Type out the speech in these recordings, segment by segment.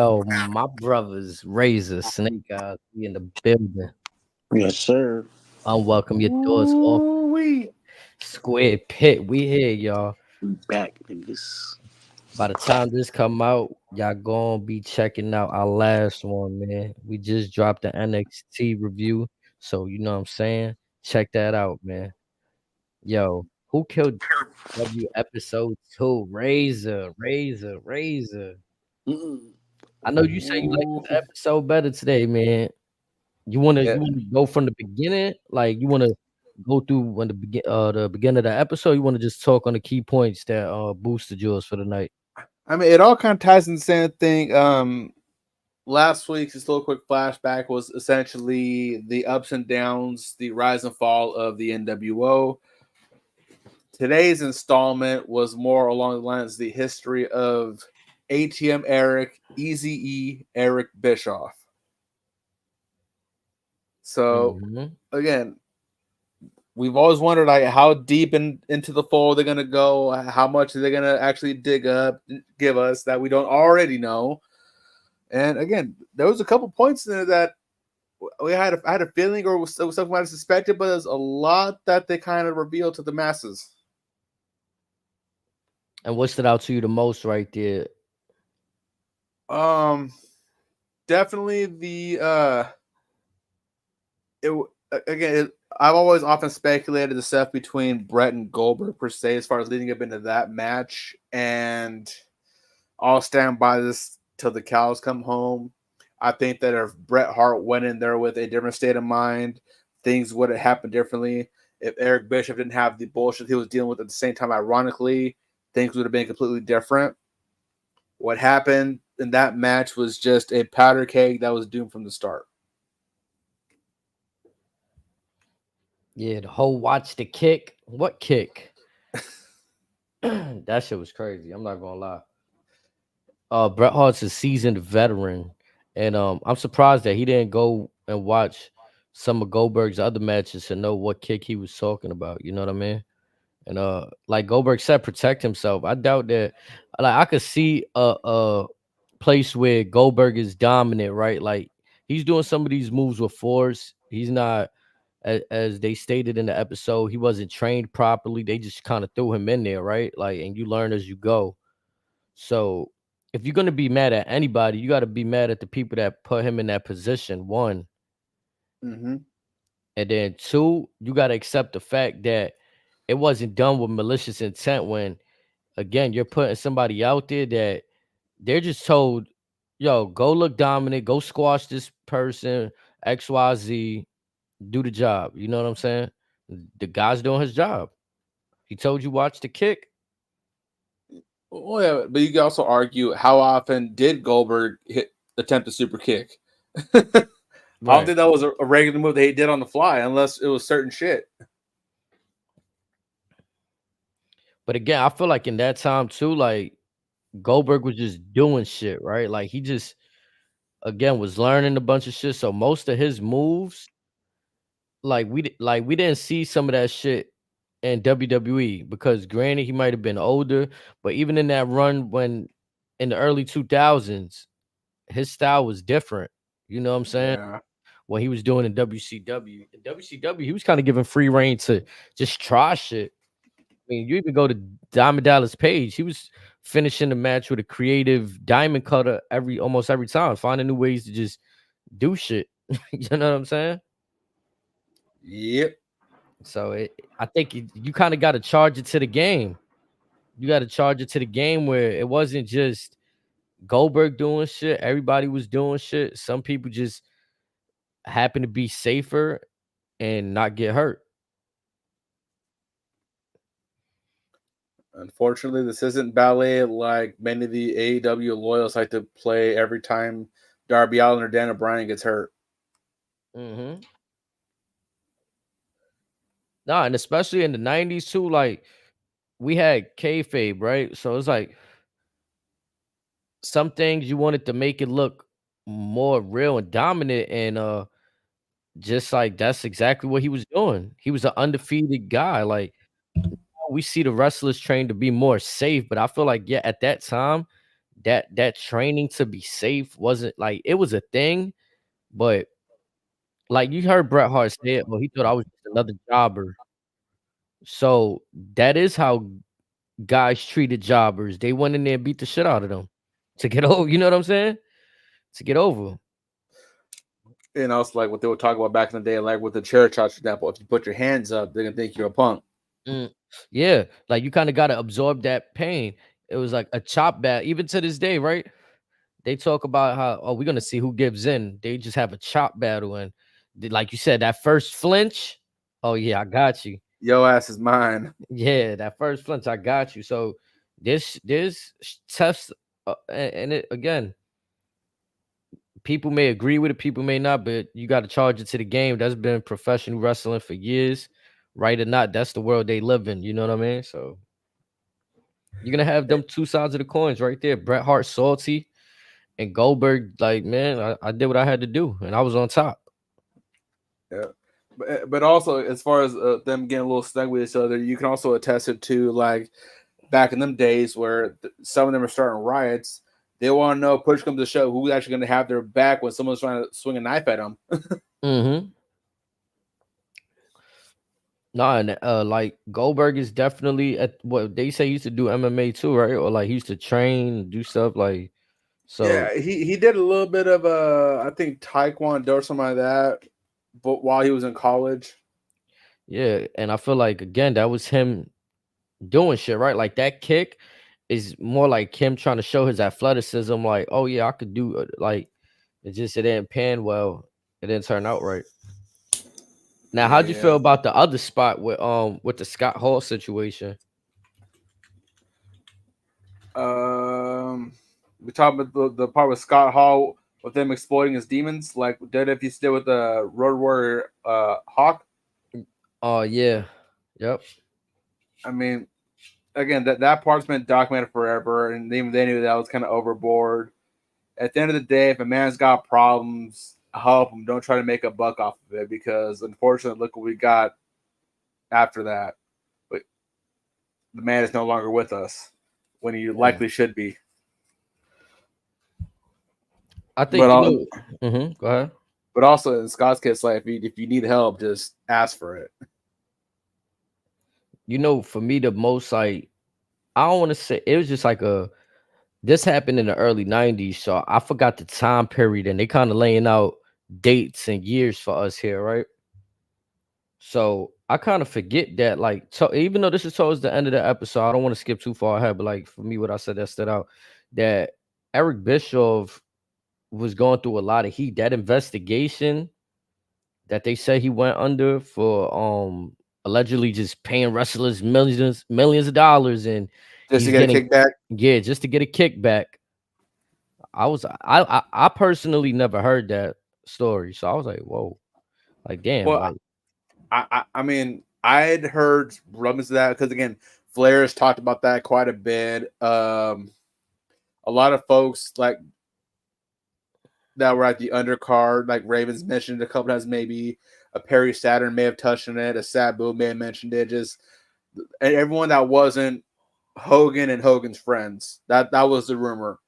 Yo, my brother's Razor Snake Eyes be in the building. Yes, sir. Unwelcome your doors off Ooh-wee. Square Pit. We here, y'all. We back, niggas. By the time this come out, y'all gonna be checking out our last one, man. We just dropped the NXT review, so you know what I'm saying. Check that out, man. Yo, who killed W episode 2? Razor. Mm-mm. I know you say you like Ooh. the episode better today, man. You wanna Yeah. you wanna go from the beginning? Like you wanna go through when the beginning of the episode, you wanna just talk on the key points that boosted yours for the night. I mean, it all kind of ties in the same thing. Last week's just a little quick flashback was essentially the ups and downs, the rise and fall of the NWO. Today's installment was more along the lines of the history of ATM Eric, Easy E, Eric Bischoff. So Mhm. again, we've always wondered like how deep into the fold they're gonna go, how much are they gonna actually dig up, give us that we don't already know. And again, there was a couple points in there that I had a feeling or was something I suspected, but there's a lot that they kind of revealed to the masses. And what stood out to you the most right there? Um, Definitely the again. I've always often speculated the stuff between Brett and Goldberg per se, as far as leading up into that match, and I'll stand by this till the cows come home. I think that if Bret Hart went in there with a different state of mind, things would have happened differently. If Eric Bischoff didn't have the bullshit he was dealing with at the same time, ironically, things would have been completely different. What happened in that match was just a powder keg that was doomed from the start. Yeah, the whole watch the kick. What kick? That shit was crazy. I'm not gonna lie. Bret Hart's a seasoned veteran, and I'm surprised that he didn't go and watch some of Goldberg's other matches to know what kick he was talking about. You know what I mean? And like Goldberg said, protect himself. I doubt that. Like I could see a place where Goldberg is dominant, right? Like he's doing some of these moves with force. He's not, as they stated in the episode, he wasn't trained properly. They just kind of threw him in there, right? Like, and you learn as you go. So if you're gonna be mad at anybody, you got to be mad at the people that put him in that position. One, Mm-hmm. and then two, you got to accept the fact that it wasn't done with malicious intent. When again, you're putting somebody out there that they're just told, "Yo, go look dominant, go squash this person, XYZ, do the job." You know what I'm saying? The guy's doing his job. He told you watch the kick. Well, yeah, but you can also argue how often did Goldberg attempt a super kick? I don't Right. think that was a regular move that he did on the fly, unless it was certain shit. But again, I feel like in that time too, like Goldberg was just doing shit, right? Like he just again was learning a bunch of shit. So most of his moves, like we didn't see some of that shit in WWE because granted he might have been older, but even in that run when in the early 2000s, his style was different. You know what I'm saying? Yeah. What he was doing in WCW. In WCW, he was kind of giving free reign to just try shit. I mean, you even go to Diamond Dallas Page. He was finishing the match with a creative diamond cutter almost every time, finding new ways to just do shit. You know what I'm saying? Yep. So I think you kind of got to charge it to the game. You got to charge it to the game where it wasn't just Goldberg doing shit. Everybody was doing shit. Some people just happen to be safer and not get hurt. Unfortunately, this isn't ballet like many of the AEW loyals like to play every time Darby Allin or Daniel Bryan gets hurt. Mm-hmm. Nah, and especially in the 90s too, like we had kayfabe, right? So it's like some things you wanted to make it look more real and dominant, and just like that's exactly what he was doing. He was an undefeated guy. Like we see the wrestlers trained to be more safe, but I feel like yeah, at that time that training to be safe wasn't like it was a thing, but like you heard Bret Hart say it, well, he thought I was just another jobber. So that is how guys treated jobbers. They went in there and beat the shit out of them to get over. You know what I'm saying? To get over. And also, like what they would talk about back in the day, like with the chair shots, for example, if you put your hands up, they're gonna think you're a punk. Yeah, like you kind of got to absorb that pain. It was like a chop bat, even to this day, right? They talk about how, oh, we're gonna see who gives in. They just have a chop battle, and like you said, that first flinch. Oh yeah, I got you. Yo ass is mine. Yeah, that first flinch, I got you. So this tests, and it again, people may agree with it, people may not, but you got to charge it to the game. That's been professional wrestling for years, right or not. That's the world they live in. You know what I mean? So you're gonna have them two sides of the coins right there. Bret Hart salty and Goldberg, like, man, I did what I had to do, and I was on top. Yeah, but also as far as them getting a little snug with each other, you can also attest it to like back in them days where some of them are starting riots. They want to know, push comes to shove, who's actually going to have their back when someone's trying to swing a knife at them. Mm-hmm. Nah, and like Goldberg is definitely at what they say he used to do MMA too, right? Or like he used to train, do stuff like so. Yeah, he did a little bit of I think Taekwondo or something like that, but while he was in college. Yeah, and I feel like again that was him doing shit, right? Like that kick is more like him trying to show his athleticism, like, oh yeah, I could do it. Like it didn't pan well, it didn't turn out right. Now, how'd you feel Yeah. about the other spot with the Scott Hall situation? We talked about the part with Scott Hall with them exploiting his demons, like did if he's still with the Road Warrior Hawk. Oh yeah, yep. I mean, again, that part's been documented forever, and even they knew that was kind of overboard. At the end of the day, if a man's got problems, help him. Don't try to make a buck off of it, because unfortunately, look what we got after that. But the man is no longer with us when he likely should be. I think go ahead. But also in Scott's case, like if you need help, just ask for it. You know, for me, the most like I don't want to say it was just like this happened in the early 90s, so I forgot the time period, and they kind of laying out dates and years for us here, right? So I kind of forget that, like, even though this is towards the end of the episode, I don't want to skip too far ahead, but like for me, what I said that stood out that Eric Bischoff was going through a lot of heat. That investigation that they say he went under for allegedly just paying wrestlers millions of dollars, and Just to he's get a getting kickback. just to get a kickback. I personally never heard that story, so I was like, whoa, like damn, Well, like I mean, I had heard rumors of that because again, Flair has talked about that quite a bit. A lot of folks like that were at the undercard, like Ravens mentioned a couple times, maybe a Perry Saturn may have touched on it, a Sabu may have mentioned it. Just everyone that wasn't Hogan and Hogan's friends. That was the rumor.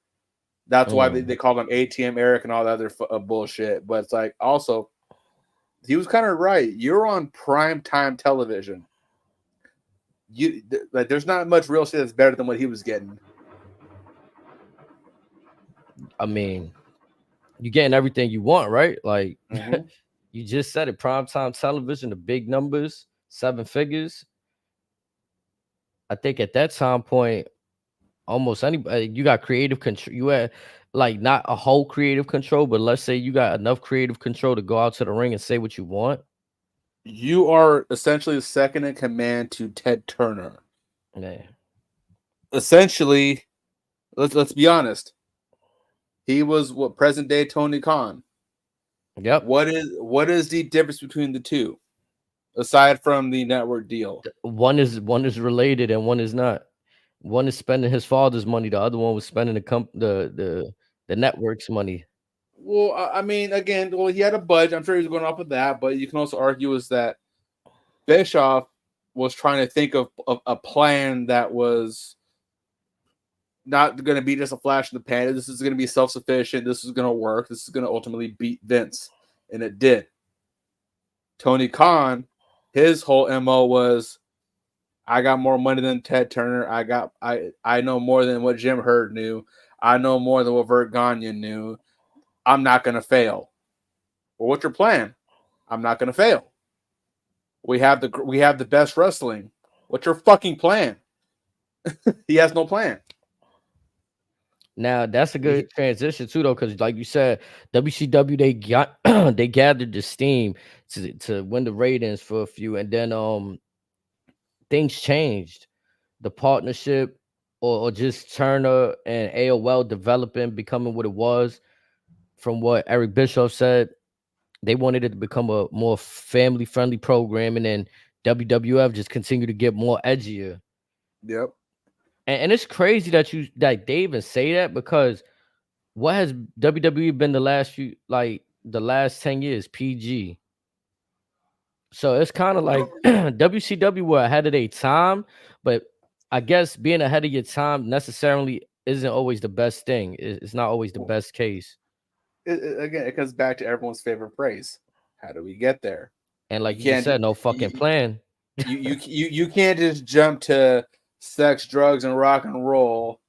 That's why they called him ATM Eric and all that other bullshit. But it's like also, he was kind of right. You're on prime time television. Like there's not much real estate that's better than what he was getting. I mean, you're getting everything you want, right? Like Mm-hmm. you just said it, primetime television, the big numbers, 7 figures. I think at that time point, almost anybody you got creative control. You had like not a whole creative control, but let's say you got enough creative control to go out to the ring and say what you want. You are essentially second in command to Ted Turner. Man, Essentially, let's be honest. He was what present day Tony Khan. yep. What is the difference between the two, aside from the network deal? One is related and one is not. One is spending his father's money. The other one was spending the network's money. Well, I mean, again, he had a budget. I'm sure he was going off of that, but you can also argue is that Bischoff was trying to think of a plan that was not going to be just a flash in the pan. This is going to be self-sufficient. This is going to work. This is going to ultimately beat Vince. And it did. Tony Khan, his whole MO was, I got more money than Ted Turner. I know more than what Jim Herd knew. I know more than what Vert Gagne knew. I'm not going to fail. Well, what's your plan? I'm not going to fail. We have the best wrestling. What's your fucking plan? He has no plan. Now that's a good transition too, though, because like you said, WCW they got they gathered the steam to win the ratings for a few, and then things changed. The partnership, or just Turner and AOL developing, becoming what it was. From what Eric Bischoff said, they wanted it to become a more family friendly program, and then WWF just continued to get more edgier. Yep. And it's crazy that they even say that, because what has WWE been the last 10 years? PG. So it's kind of like WCW were ahead of their time, but I guess being ahead of your time necessarily isn't always the best thing. It's not always the best case. Again, it comes back to everyone's favorite phrase. How do we get there? And like you just said, no fucking plan. You can't just jump to sex, drugs, and rock and roll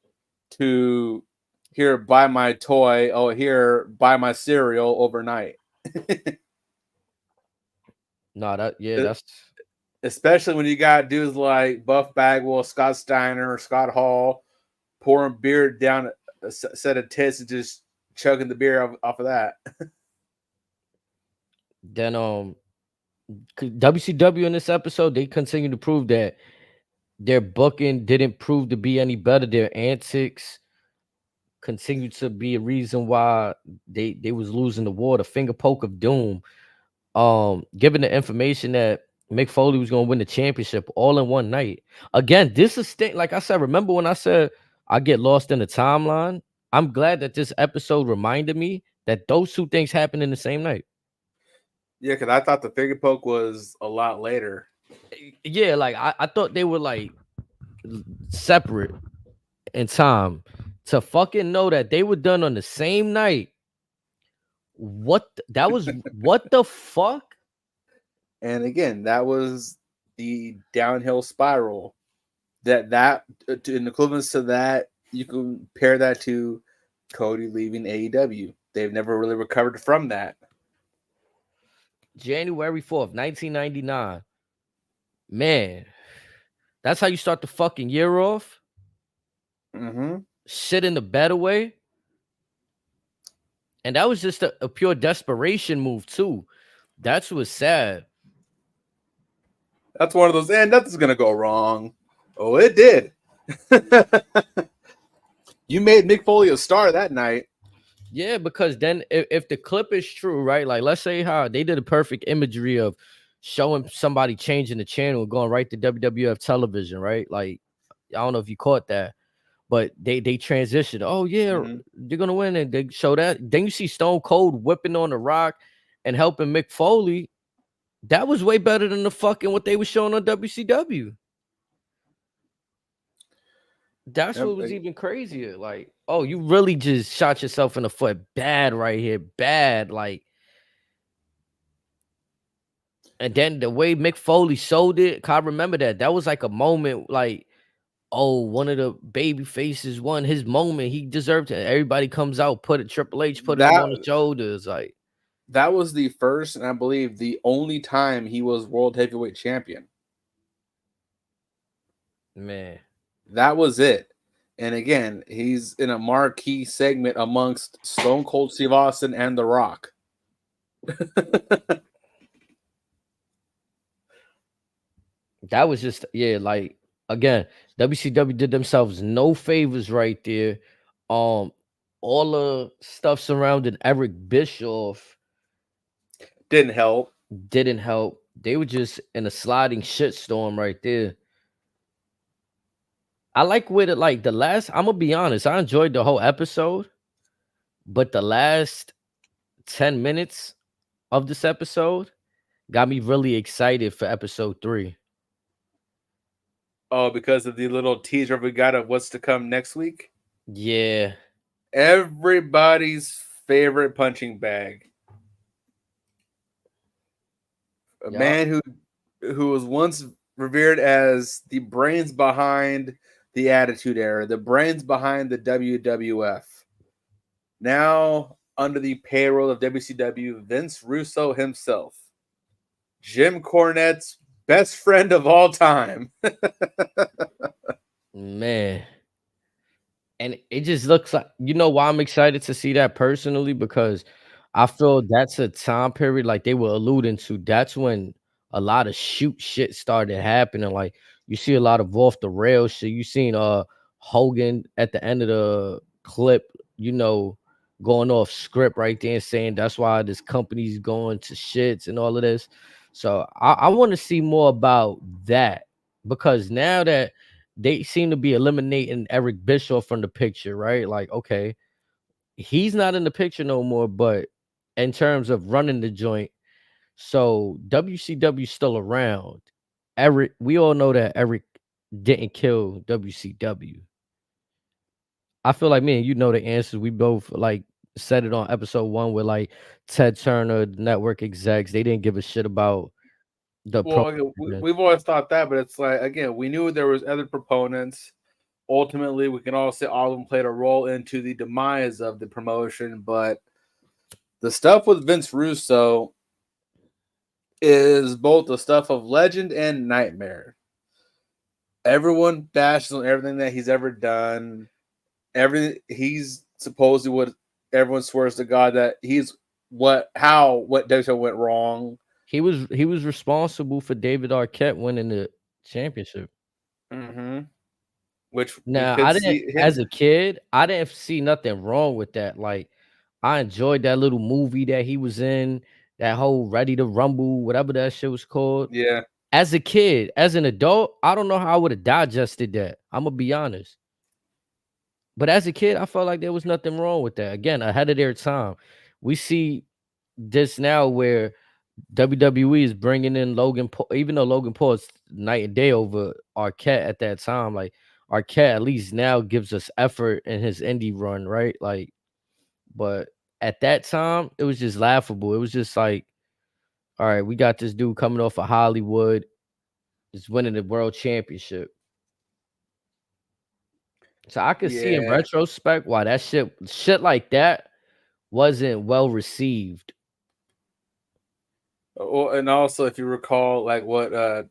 to here, buy my toy. Oh, here, buy my cereal overnight. No, that's Especially when you got dudes like Buff Bagwell, Scott Steiner, Scott Hall pouring beer down a set of tits and just chugging the beer off of that. then WCW in this episode, they continue to prove that their booking didn't prove to be any better. Their antics continued to be a reason why they was losing the war. The finger poke of doom. Given the information that Mick Foley was going to win the championship all in one night. Again, this is like I said, remember when I said I get lost in the timeline? I'm glad that this episode reminded me that those two things happened in the same night. Yeah, because I thought the finger poke was a lot later. Yeah, like I thought they were like separate in time. To fucking know that they were done on the same night. What the fuck? And again, that was the downhill spiral. That in equivalence to that, you can pair that to Cody leaving AEW. They've never really recovered from that. January 4th, 1999. Man, that's how you start the fucking year off? Mm-hmm. Shit in the better way. And that was just a pure desperation move, too. That's what's sad. That's one of those, and nothing's going to go wrong. Oh, it did. You made Mick Foley a star that night. Yeah, because then if the clip is true, right? Like, let's say how they did a perfect imagery of showing somebody changing the channel, going right to WWF television, right? Like, I don't know if you caught that, but they transitioned. Oh, yeah, they're going to win. And they show that. Then you see Stone Cold whipping on the Rock and helping Mick Foley. That was way better than the fucking what they were showing on WCW. That's what was even crazier. Like, oh, you really just shot yourself in the foot bad right here. Bad. Like, and then the way Mick Foley showed it, I remember that. That was like a moment like, oh, one of the baby faces won his moment. He deserved it. Everybody comes out, put it, Triple H, put it on the shoulders. Like, that was the first and I believe the only time he was World Heavyweight Champion. Man. That was it. And again, he's in a marquee segment amongst Stone Cold Steve Austin and The Rock. That was just, yeah, like, again, WCW did themselves no favors right there. All the stuff surrounding Eric Bischoff didn't help. They were just in a sliding shitstorm right there. I like with it, like the last, I'm gonna be honest, I enjoyed the whole episode, but the last 10 minutes of this episode got me really excited for episode 3. Oh, because of the little teaser we got of what's to come next week? Yeah. Everybody's favorite punching bag. A Yup. man who was once revered as the brains behind the Attitude Era, the brains behind the WWF. Now under the payroll of WCW, Vince Russo himself, Jim Cornette's best friend of all time. Man. And it just looks like, you know why I'm excited to see that personally? Because I feel that's a time period like they were alluding to. That's when a lot of shoot shit started happening. Like you see a lot of off the rail shit. You seen Hogan at the end of the clip, you know, going off script right there and saying that's why this company's going to shits and all of this. So I want to see more about that because now that they seem to be eliminating Eric Bischoff from the picture, right? Like, okay, he's not in the picture no more, but in terms of running the joint, so WCW still around. Eric, we all know that Eric didn't kill WCW. I feel like me and you know the answers. We both like said it on episode 1 with like Ted Turner, the network execs. They didn't give a shit about the Well, promotion. we've always thought that, but it's like again, we knew there was other proponents. Ultimately, we can all say all of them played a role into the demise of the promotion, but the stuff with Vince Russo is both the stuff of legend and nightmare. Everyone bashes on everything that he's ever done. Everything he's supposedly what everyone swears to God that he's what WWE went wrong. He was responsible for David Arquette winning the championship. Mm-hmm. Which we Now, could I didn't see as him. a kid, I didn't see nothing wrong with that. Like, I enjoyed that little movie that he was in, that whole Ready to Rumble, whatever that shit was called. Yeah. As a kid, as an adult, I don't know how I would have digested that. I'm gonna be honest. But as a kid, I felt like there was nothing wrong with that. Again, ahead of their time. We see this now where WWE is bringing in Logan Paul, even though Logan Paul is night and day over Arquette at that time. Like Arquette at least now gives us effort in his indie run, right? Like, but at that time, it was just laughable. It was just like, all right, we got this dude coming off of Hollywood, is winning the world championship. So I could see in Yeah. retrospect why that shit like that wasn't well received. Well, and also if you recall, like what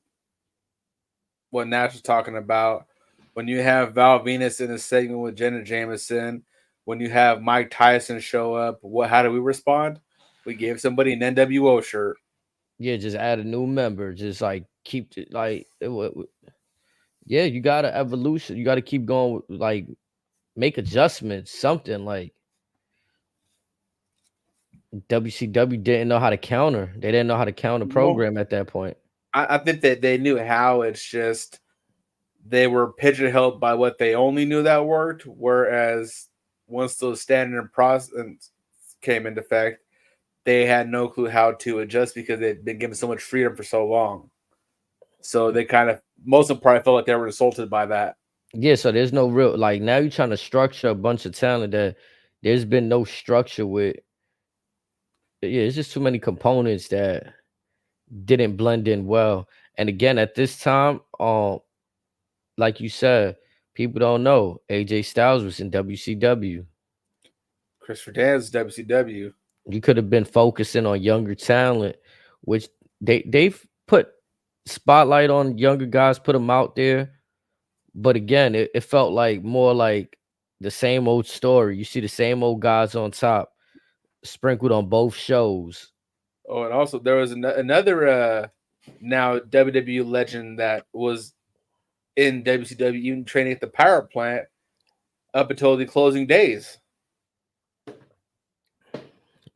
Nash was talking about, when you have Val Venus in a segment with Jenna Jameson, when you have Mike Tyson show up, how do we respond? We gave somebody an NWO shirt. Yeah, just add a new member. Just like keep it like yeah, you gotta evolution. You gotta keep going like make adjustments, something like WCW didn't know how to counter. They didn't know how to counter Well, program at that point. I think that they knew how. It's just they were pigeonholed by what they only knew that worked. Whereas once those standard process came into effect, they had no clue how to adjust because they'd been given so much freedom for so long. So they kind of most of them probably felt like they were insulted by that. Yeah, so there's no real like now you're trying to structure a bunch of talent that there's been no structure with. Yeah, it's just too many components that didn't blend in well. And again, at this time, like you said, people don't know AJ Styles was in WCW. Christopher Dance, WCW. You could have been focusing on younger talent, which they've put spotlight on younger guys, put them out there. But again, it felt like more like the same old story. You see the same old guys on top, sprinkled on both shows. Oh, and also there was another now WWE legend that was in WCW, even training at the power plant up until the closing days.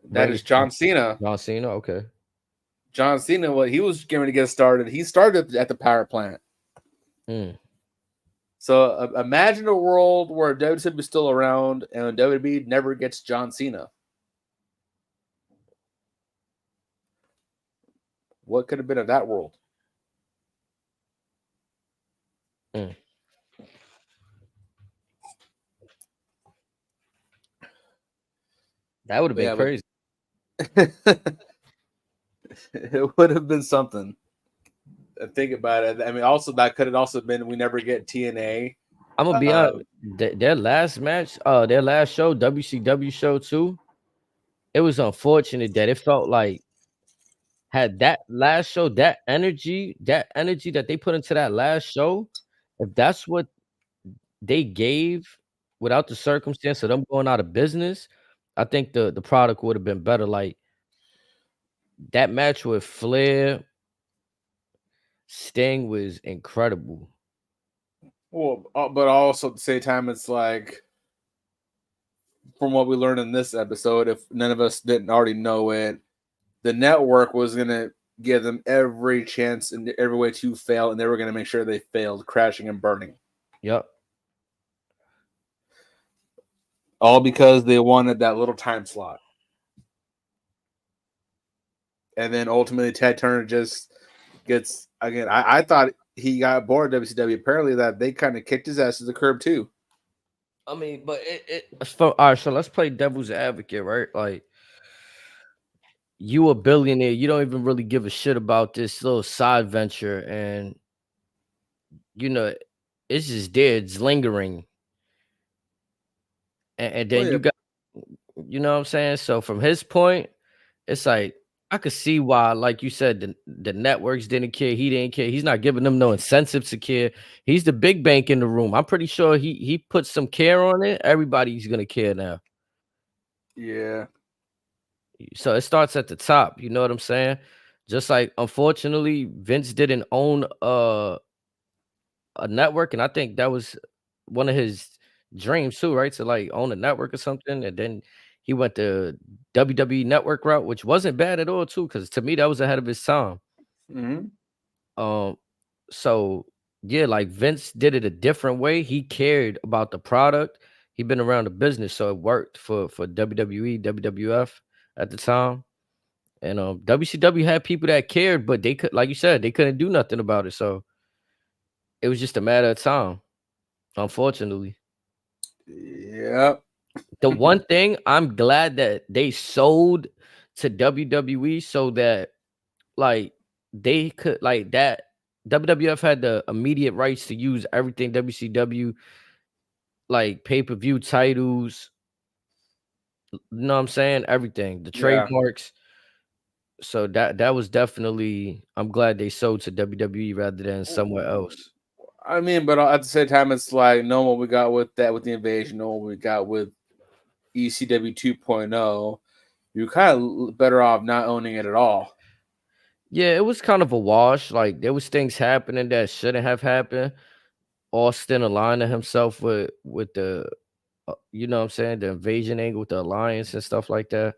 That Bring is it to John Cena. John Cena. Okay. John Cena, well, he was getting to get started. He started at the power plant. Mm. So imagine a world where WWE is still around and WWE never gets John Cena. What could have been of that world? Mm. That would have But been yeah, but crazy. it would have been something. And think about it. I mean, also that could have also been we never get TNA. I'm gonna be Uh, honest. Their last match, their last show, WCW show too. It was unfortunate that it felt like had that last show, that energy that they put into that last show, if that's what they gave without the circumstance of them going out of business, I think the product would have been better. Like that match with Flair, Sting was incredible. well, but also at the same time, it's like from what we learned in this episode, if none of us didn't already know it, the network was gonna give them every chance and every way to fail, and they were gonna make sure they failed, crashing and burning. Yep. All because they wanted that little time slot. And then ultimately Ted Turner just gets again. I thought he got bored of WCW. Apparently that they kind of kicked his ass to the curb too. I mean, but all right, so let's play devil's advocate, right? Like you a billionaire, you don't even really give a shit about this little side venture, and you know, it's just there, it's lingering. And Well, then yeah. you got, you know what I'm saying? So from his point, it's like I could see why, like you said, the networks didn't care. He didn't care. He's not giving them no incentive to care. He's the big bank in the room. I'm pretty sure he put some care on it. Everybody's gonna care now. Yeah. So it starts at the top. You know what I'm saying? Just like unfortunately, Vince didn't own a network, and I think that was one of his dreams too, right? To like own a network or something, and then he went the WWE network route, which wasn't bad at all too, because to me that was ahead of his time. Mm-hmm. Um, so yeah, like Vince did it a different way. He cared about the product. He'd been around the business, so it worked for WWE, WWF at the time. And WCW had people that cared, but they could, like you said, they couldn't do nothing about it. So it was just a matter of time, unfortunately. Yep. The one thing I'm glad that they sold to WWE so that like they could like that WWF had the immediate rights to use everything WCW, like pay-per-view titles, you know what I'm saying? Everything, the Yeah. trademarks. So that was definitely, I'm glad they sold to WWE rather than somewhere else. I mean, but at the same time, it's like knowing what we got with that with the invasion, knowing what we got with ECW 2.0, you're kind of better off not owning it at all. Yeah, it was kind of a wash. Like there was things happening that shouldn't have happened. Austin aligning himself with the you know what I'm saying, the invasion angle with the alliance and stuff like that.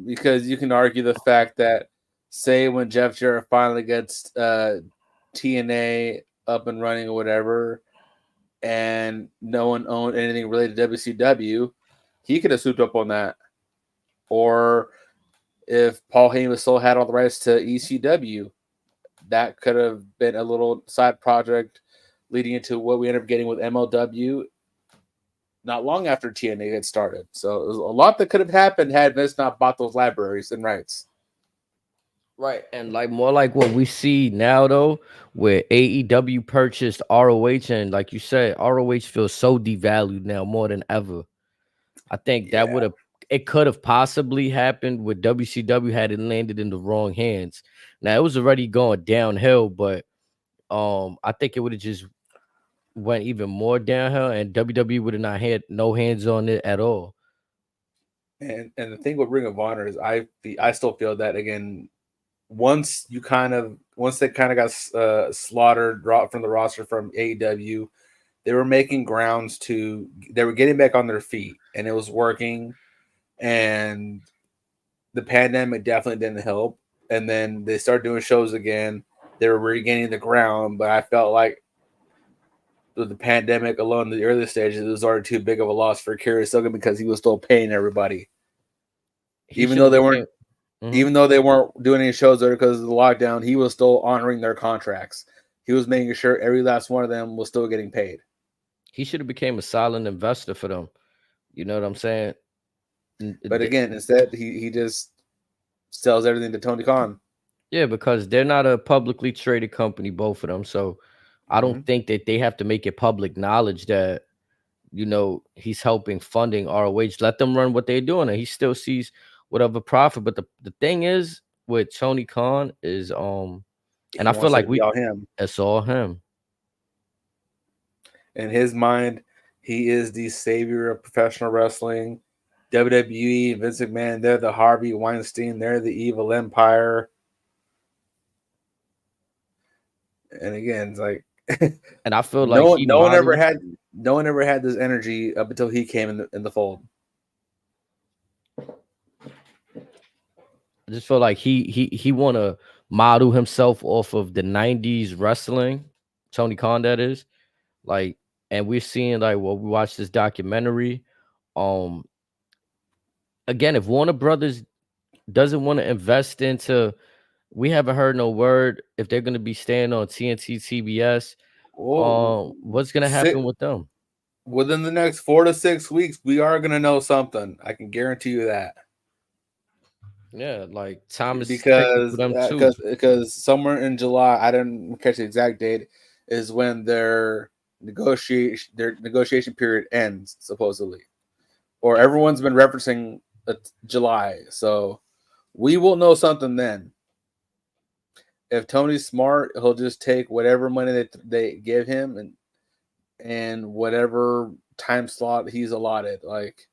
Because you can argue the fact that, say, when Jeff Jarrett finally gets TNA up and running or whatever, and no one owned anything related to WCW, he could have swooped up on that. Or if Paul Heyman still had all the rights to ECW, that could have been a little side project leading into what we ended up getting with MLW not long after TNA had started. So it was a lot that could have happened had Vince not bought those libraries and rights. Right. And like more like what we see now though, where AEW purchased ROH, and like you said, ROH feels so devalued now more than ever. I think that Yeah. would have, it could have possibly happened with WCW had it landed in the wrong hands. Now it was already going downhill, but I think it would have just went even more downhill, and WWE would have not had no hands on it at all. And the thing with Ring of Honor is I still feel that again once they kind of got slaughtered from the roster from AEW, they were making grounds they were getting back on their feet and it was working, and the pandemic definitely didn't help. And then they started doing shows again. They were regaining the ground, but I felt like with the pandemic alone in the early stages, it was already too big of a loss for Kerry Silgan because he was still paying everybody. He Even should though have they became weren't even though they weren't doing any shows there because of the lockdown, he was still honoring their contracts. He was making sure every last one of them was still getting paid. he should have became a silent investor for them. You know what I'm saying? But again, instead he just sells everything to Tony Khan. Yeah, because they're not a publicly traded company, both of them. So I don't think that they have to make it public knowledge that he's helping funding ROH. Let them run what they're doing, and he still sees whatever profit. But the thing is with Tony Khan is and He I feel wants it like to be all him. it's all him. In his mind, he is the savior of professional wrestling. WWE, Vince McMahon, they're the Harvey Weinstein, they're the evil empire. And again, it's like And I feel no like one ever had this energy up until he came in the fold. I just feel like he want to model himself off of the 90s wrestling, Tony Khan that is. Like, and we're seeing like we watched this documentary. Again, if Warner Brothers doesn't want to invest into, we haven't heard no word if they're going to be staying on TNT, CBS. What's going to happen with them? Within the next 4 to 6 weeks, we are going to know something. I can guarantee you that. Yeah, like time is ticking for them too. Because somewhere in July, I didn't catch the exact date, is when their negotiation period ends, supposedly, or everyone's been referencing July. So we will know something then. If Tony's smart, he'll just take whatever money that they give him and whatever time slot he's allotted. Like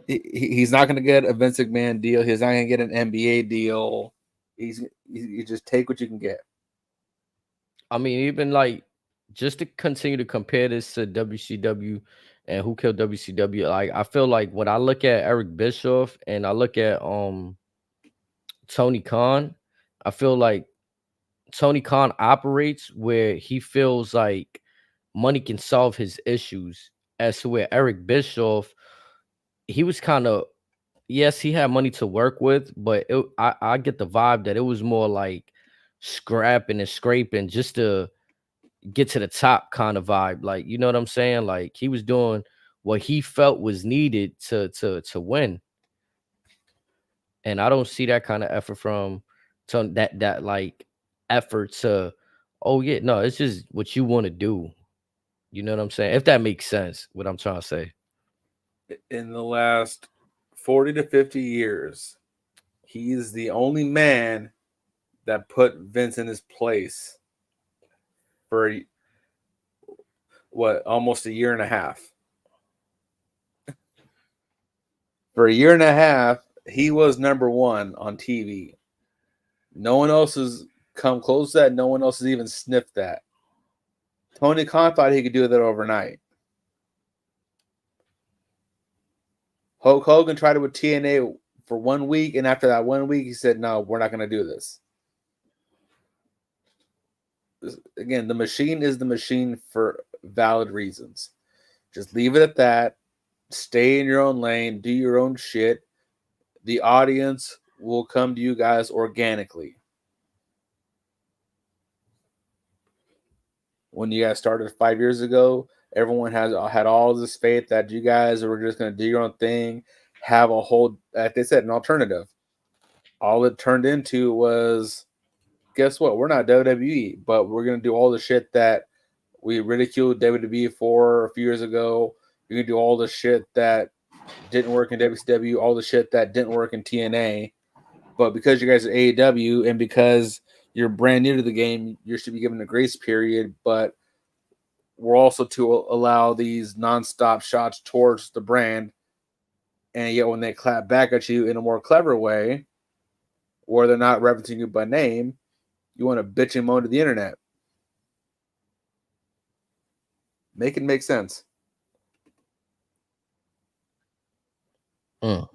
he's not going to get a Vince McMahon deal. He's not going to get an NBA deal. You just take what you can get. I mean, even like just to continue to compare this to WCW and Who Killed WCW, like I feel like when I look at Eric Bischoff and I look at Tony Khan, I feel like Tony Khan operates where he feels like money can solve his issues, as to where Eric Bischoff, he was kind of, yes, he had money to work with, but I get the vibe that it was more like scrapping and scraping just to get to the top kind of vibe. Like, you know what I'm saying? Like he was doing what he felt was needed to win. And I don't see that kind of effort from that like effort to, oh yeah, no, it's just what you want to do. You know what I'm saying? If that makes sense, what I'm trying to say. In the last 40 to 50 years, he's the only man that put Vince in his place for almost a year and a half. For a year and a half, he was number one on TV. No one else has come close to that. No one else has even sniffed that. Tony Khan thought he could do that overnight. Hulk Hogan tried it with TNA for 1 week, and after that 1 week, he said, no, we're not going to do this. Again, the machine is the machine for valid reasons. Just leave it at that. Stay in your own lane. Do your own shit. The audience will come to you guys organically. When you guys started 5 years ago, everyone had all this faith that you guys were just going to do your own thing, have a whole, like they said, an alternative. All it turned into was, guess what? We're not WWE, but we're going to do all the shit that we ridiculed WWE for a few years ago. You're going to do all the shit that didn't work in WCW, all the shit that didn't work in TNA. But because you guys are AEW and because you're brand new to the game, you should be given a grace period. But we're also to allow these nonstop shots towards the brand. And yet when they clap back at you in a more clever way, or they're not referencing you by name, you want to bitch and moan to the internet. Make it make sense. I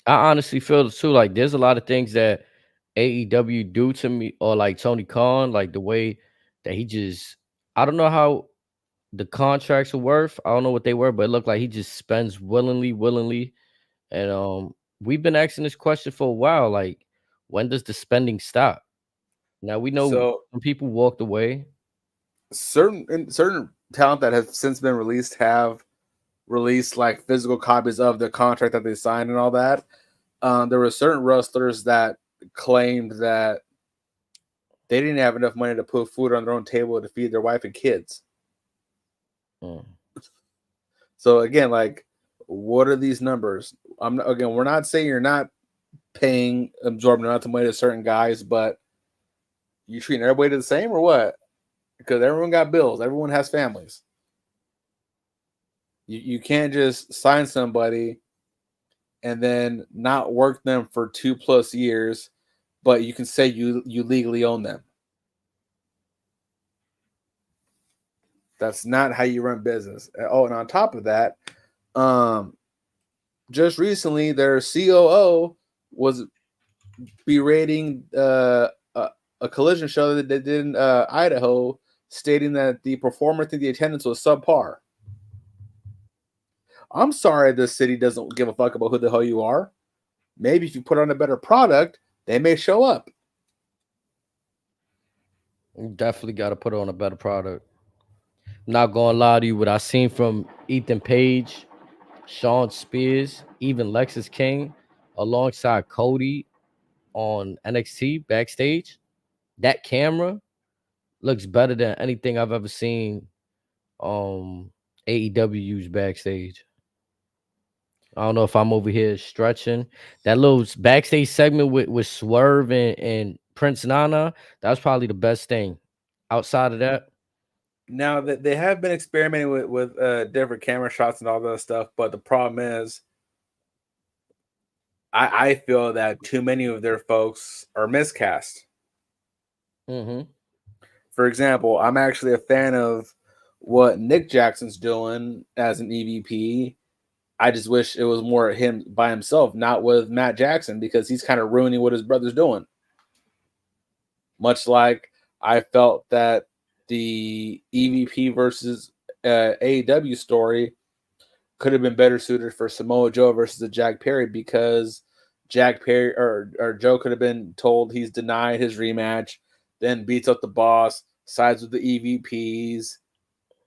honestly feel too like there's a lot of things that AEW do to me, or like Tony Khan, like the way that he just, I don't know how the contracts are worth. I don't know what they were, but it looked like he just spends willingly. And we've been asking this question for a while. Like, when does the spending stop? Now we know So some people walked away. certain talent that has since been released have released like physical copies of the contract that they signed and all that. There were certain wrestlers that claimed that they didn't have enough money to put food on their own table to feed their wife and kids. Mm. So again, like, what are these numbers? We're not saying you're not paying absorbent amounts of money to certain guys, but you treating everybody the same or what? Because everyone got bills, everyone has families. You can't just sign somebody and then not work them for 2+ years, but you can say you legally own them. That's not how you run business. Oh, and on top of that, just recently their COO was berating a collision show that they did in Idaho, stating that the performance and the attendance was subpar. I'm sorry, this city doesn't give a fuck about who the hell you are. Maybe if you put on a better product, they may show up. You definitely got to put on a better product. Not gonna lie to you, what I seen from Ethan Page, Sean Spears, even Lexus King, alongside Cody on NXT backstage, that camera looks better than anything I've ever seen AEW use backstage. I don't know if I'm over here stretching. That little backstage segment with Swerve and Prince Nana, that was probably the best thing. Outside of that, Now that they have been experimenting with different camera shots and all that stuff, but the problem is, I feel that too many of their folks are miscast. mm-hmm. For example, I'm actually a fan of what Nick Jackson's doing as an EVP. I just wish it was more him by himself, not with Matt Jackson, because he's kind of ruining what his brother's doing. Much like I felt that the EVP versus AEW story could have been better suited for Samoa Joe versus a Jack Perry, because Jack Perry or Joe could have been told he's denied his rematch, then beats up the boss, sides with the EVPs,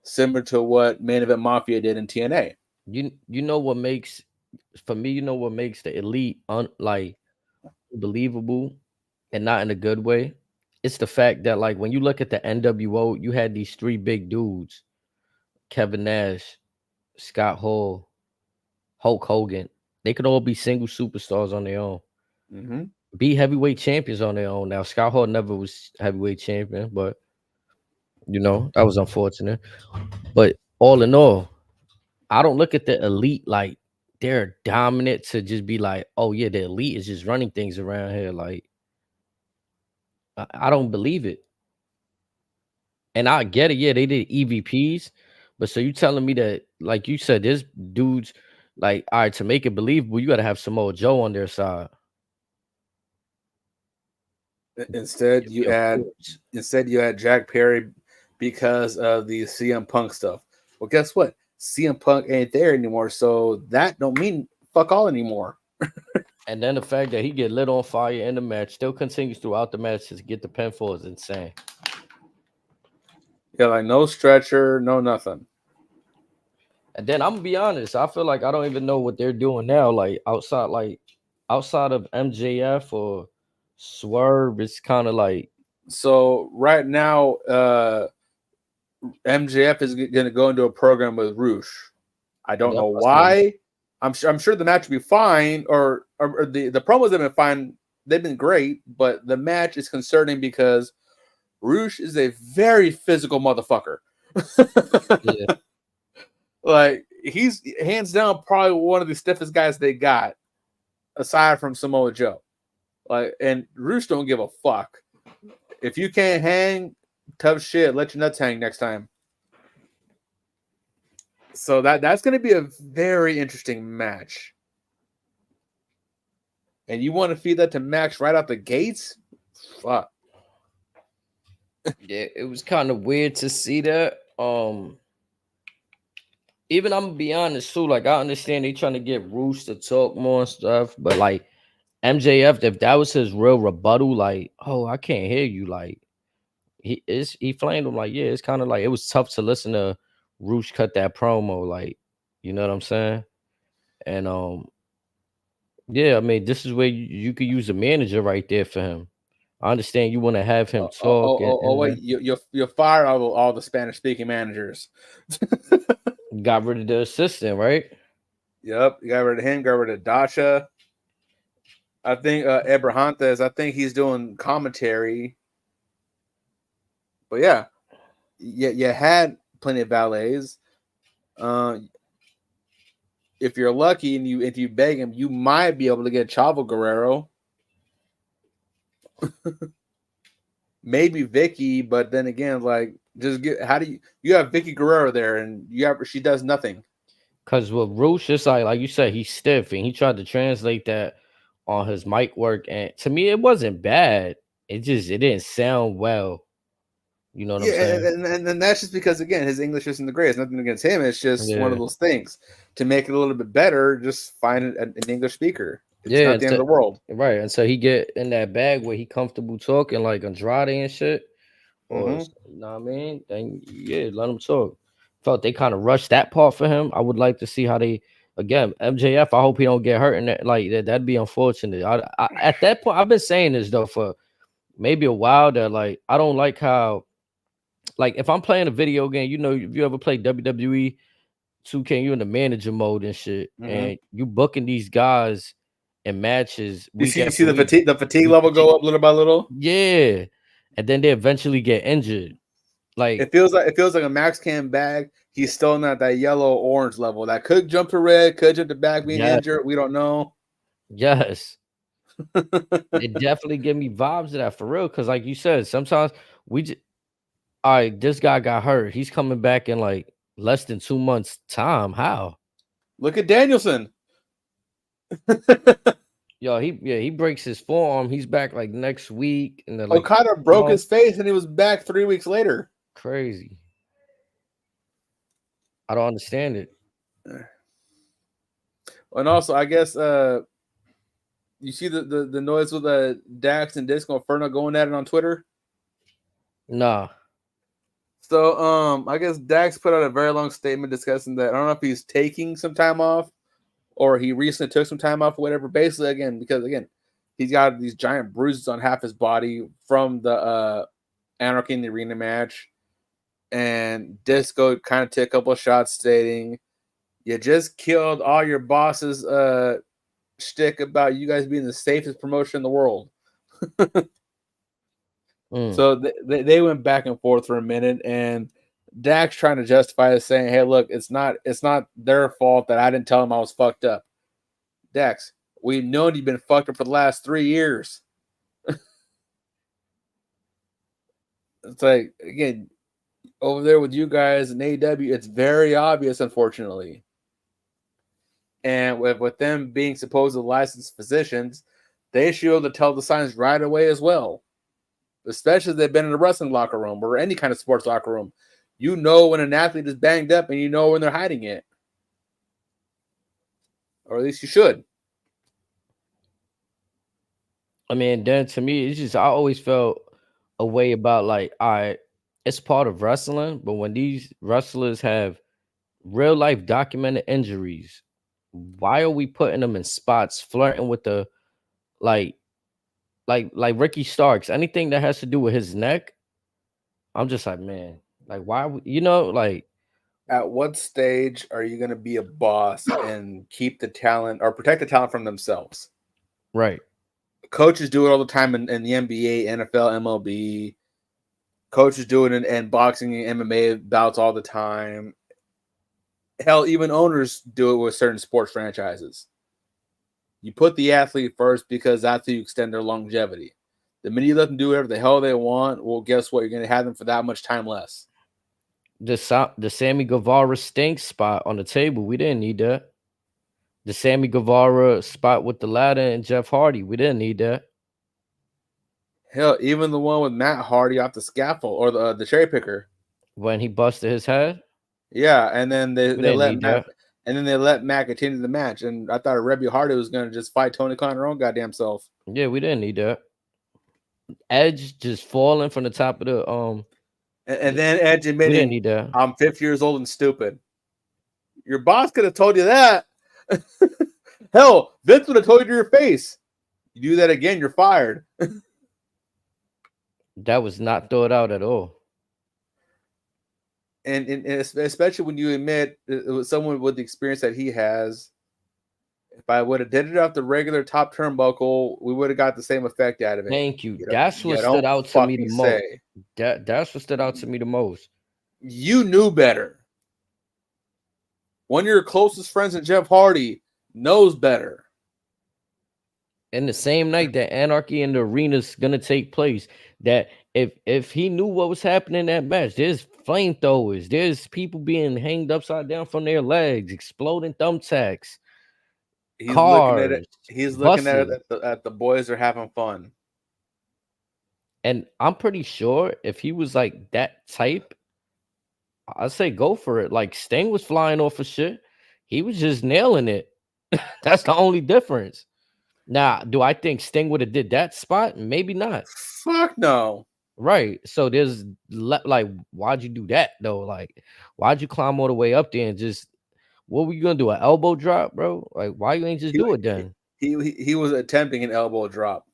similar to what Main Event Mafia did in TNA. You know what makes, for me, you know what makes the elite like believable and not in a good way. It's the fact that, like, when you look at the NWO, you had these three big dudes: Kevin Nash, Scott Hall, Hulk Hogan. They could all be single superstars on their own, Mm-hmm. be heavyweight champions on their own. Now, Scott Hall never was heavyweight champion, but that was unfortunate. But all in all, I don't look at the elite like they're dominant to just be like, oh yeah, the elite is just running things around here. Like, I don't believe it. And I get it, yeah, they did EVPs, but so you telling me that, like you said, this dudes, like, all right, to make it believable, you got to have Samoa Joe on their side. Instead, Give me a force. you had Jack Perry because of the CM Punk stuff. Well, guess what? CM Punk ain't there anymore, so that don't mean fuck all anymore. And then the fact that he get lit on fire in the match, still continues throughout the match to get the pinfall, is insane. Yeah, like no stretcher, no nothing. And then I'm gonna be honest, I feel like I don't even know what they're doing now. Outside of MJF or Swerve, it's kind of like, So right now, MJF is going to go into a program with Roosh. I don't yep, know I seen why. I'm sure the match will be fine, or the promos have been fine. They've been great, but the match is concerning because Roosh is a very physical motherfucker. yeah. Like, he's hands down probably one of the stiffest guys they got, aside from Samoa Joe. Like, and Roosh don't give a fuck. If you can't hang, tough shit. Let your nuts hang next time. So that's going to be a very interesting match. And you want to feed that to Max right out the gates? Fuck. Yeah, it was kind of weird to see that. Even I'm gonna be honest too. Like, I understand they trying to get Roos to talk more and stuff, but like, MJF, if that was his real rebuttal, like, oh, I can't hear you, like he flamed him, like, yeah, it's kind of like it was tough to listen to Roosh cut that promo, like, you know what I'm saying? And yeah, I mean, this is where you could use a manager right there for him. I understand you want to have him talk Oh, and wait, you fire all the Spanish speaking managers. got rid of the assistant, right? Yep, you got rid of him, got rid of Dasha. I think Abrahantes, I think he's doing commentary. But yeah, you had plenty of valets. If you're lucky and if you beg him, you might be able to get Chavo Guerrero. Maybe Vicky, but then again, like, just get you have Vicky Guerrero there and she does nothing. Cause with Roosh, it's like you said, he's stiff and he tried to translate that on his mic work, and to me it wasn't bad. It didn't sound well. You know what I'm Yeah, saying? and that's just because, again, his English isn't the greatest. Nothing against him. It's just one of Yeah. those things. To make it a little bit better, just find an English speaker. It's Yeah, not the end of the world. right. And so he get in that bag where he comfortable talking like Andrade and shit. Or Mhm. you know what I mean? Then yeah, let him talk. Felt they kind of rushed that part for him. I would like to see how they again MJF. I hope he don't get hurt in that. Like that'd be unfortunate. At that point, I've been saying this though for maybe a while. That like I don't like how like if I'm playing a video game, you know, if you ever play WWE 2K, you in the manager mode and shit, Mhm. and you booking these guys in matches You week see, after week. the fatigue The level fatigue- go up little by little. yeah, and then they eventually get injured. Like It feels like a Max Cam bag. He's still not that yellow orange level. That could jump to red, could jump to back being yeah, injured. We don't know. yes, it definitely give me vibes of that for real. Because like you said, sometimes we just all right, this guy got hurt. He's coming back in like less than 2 months time. How? Look at Danielson. Yo, he breaks his forearm. He's back like next week, and then like Okada broke his face and he was back 3 weeks later. crazy. I don't understand it. And also, I guess you see the noise with Dax and Disco Inferno going at it on Twitter. Nah. So I guess Dax put out a very long statement discussing that. I don't know if he's taking some time off or he recently took some time off or whatever. Basically, again, because he's got these giant bruises on half his body from the Anarchy in the Arena match. And Disco kind of took a couple of shots stating, you just killed all your bosses' shtick about you guys being the safest promotion in the world. So they went back and forth for a minute, and Dax trying to justify it, saying, "Hey, look, it's not their fault that I didn't tell them I was fucked up." Dax, we've known you've been fucked up for the last 3 years. It's like, again, over there with you guys in AEW, it's very obvious, unfortunately. And with them being supposed licensed physicians, they should be able to tell the signs right away as well. Especially if they've been in a wrestling locker room or any kind of sports locker room. You know when an athlete is banged up and you know when they're hiding it. Or at least you should. I mean, then to me, it's just I always felt a way about like, all right, it's part of wrestling, but when these wrestlers have real life documented injuries, why are we putting them in spots flirting with the like like Ricky Starks? Anything that has to do with his neck, I'm just like, man, like why you know, like At what stage are you going to be a boss and keep the talent or protect the talent from themselves? right. Coaches do it all the time in the NBA, NFL, MLB. Coaches do it in boxing and MMA bouts all the time. Hell, even owners do it with certain sports franchises. You put the athlete first because that's how you extend their longevity. The minute you let them do whatever the hell they want, well, guess what? You're going to have them for that much time less. The Sammy Guevara stink spot on the table, we didn't need that. The Sammy Guevara spot with the ladder and Jeff Hardy, we didn't need that. Hell, even the one with Matt Hardy off the scaffold or the cherry picker. When he busted his head, Yeah, and then they we didn't let need that. And then they let Matt continue the match. And I thought Rebby Hardy was going to just fight Tony Khan her own goddamn self. Yeah, we didn't need that. Edge just falling from the top of the And then Edge we didn't admitting, need that. I'm 50 years old and stupid. Your boss could have told you that. Hell, Vince would have told you to your face. You do that again, you're fired. That was not thought out at all. And especially when you admit it was someone with the experience that he has. If I would have did it off the regular top turnbuckle, we would have got the same effect out of it. Thank you. That's what stood out to me the most. That's what stood out to me the most. You knew better. One of your closest friends in Jeff Hardy knows better. And the same night that Anarchy in the Arena is gonna take place, that if he knew what was happening in that match, there's flamethrowers, there's people being hanged upside down from their legs, exploding thumbtacks, cars. He's looking at it at the boys are having fun. And I'm pretty sure if he was like that type, I'd say go for it. Like Sting was flying off of shit. He was just nailing it. That's the only difference. Now, do I think Sting would have did that spot? Maybe not. Fuck no. Right. So there's like, why'd you do that though? Like, why'd you climb all the way up there and just what were you gonna do? An elbow drop, bro? Like, why you ain't just do it then? He was attempting an elbow drop.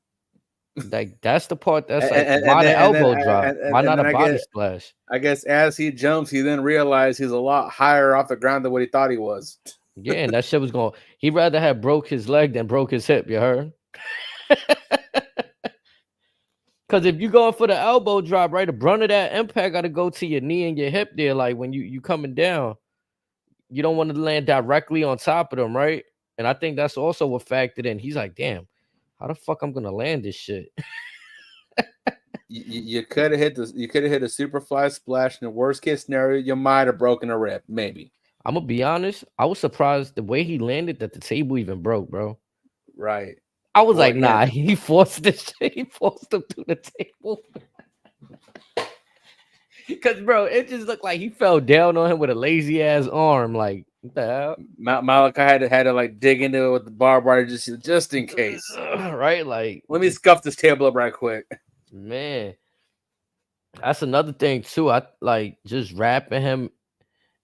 Like that's the part that's like why the elbow drop? Why not a body splash? I guess as he jumps, he then realized he's a lot higher off the ground than what he thought he was. Yeah, and that shit was going. He'd rather have broke his leg than broke his hip. You heard? Because if you going for the elbow drop, right, the brunt of that impact got to go to your knee and your hip there. Like when you coming down, you don't want to land directly on top of them, right? And I think that's also what factored in. He's like, damn, how the fuck I'm gonna land this shit? You could have hit this. You could have hit a superfly splash. In the worst case scenario, you might have broken a rib, maybe. I'm gonna be honest. I was surprised the way he landed that the table even broke, bro. Right. I was like, nah, he forced this shit. He forced him through the table. Because, bro, it just looked like he fell down on him with a lazy ass arm. Like, what the hell? Malachi had to like dig into it with the barbed wire just in case. Right? Like, let me scuff this table up right quick. Man, that's another thing too. I like just wrapping him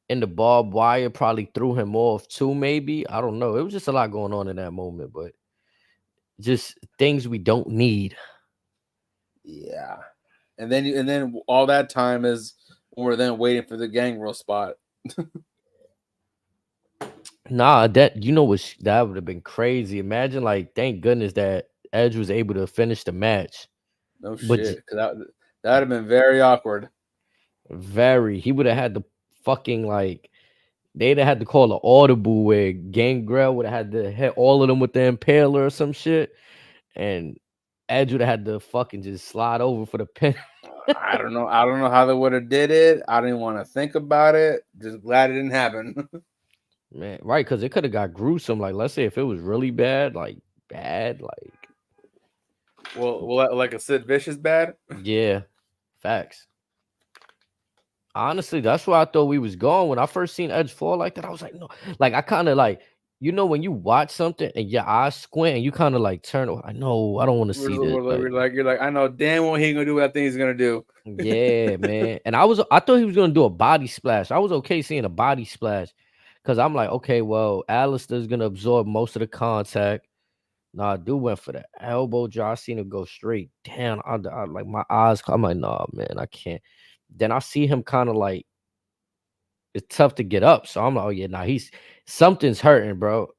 in the barbed wire probably threw him off too. Maybe I don't know. It was just a lot going on in that moment, but just things we don't need. Yeah, and then all that time is when we're then waiting for the Gangrel spot. Nah, that that would have been crazy. Imagine like, thank goodness that Edge was able to finish the match. No shit, because that would have been very awkward. Very. He would have had to fucking like they'd have had to call an audible where Gangrel would have had to hit all of them with the impaler or some shit, and Edge would have had to fucking just slide over for the pin. I don't know how they would have did it. I didn't want to think about it. Just glad it didn't happen. Man, right? Because it could have got gruesome. Like, let's say if it was really bad, like. Well, like a Sid Vicious bad? Yeah, facts. Honestly, that's where I thought we was going. When I first seen Edge fall like that, I was like, no. Like, I kind of like, when you watch something and your eyes squint and you kind of like turn, I know, I don't want to see this. You're like, I know damn well he ain't gonna do what I think he's gonna do. Yeah, man. And I thought he was gonna do a body splash. I was okay seeing a body splash because I'm like, okay, well, Alistair's gonna absorb most of the contact. Nah, dude went for the elbow drop. I seen him go straight down. I like my eyes. I'm like, nah, man, I can't. Then I see him kind of like it's tough to get up. So I'm like, oh yeah, nah, something's hurting, bro.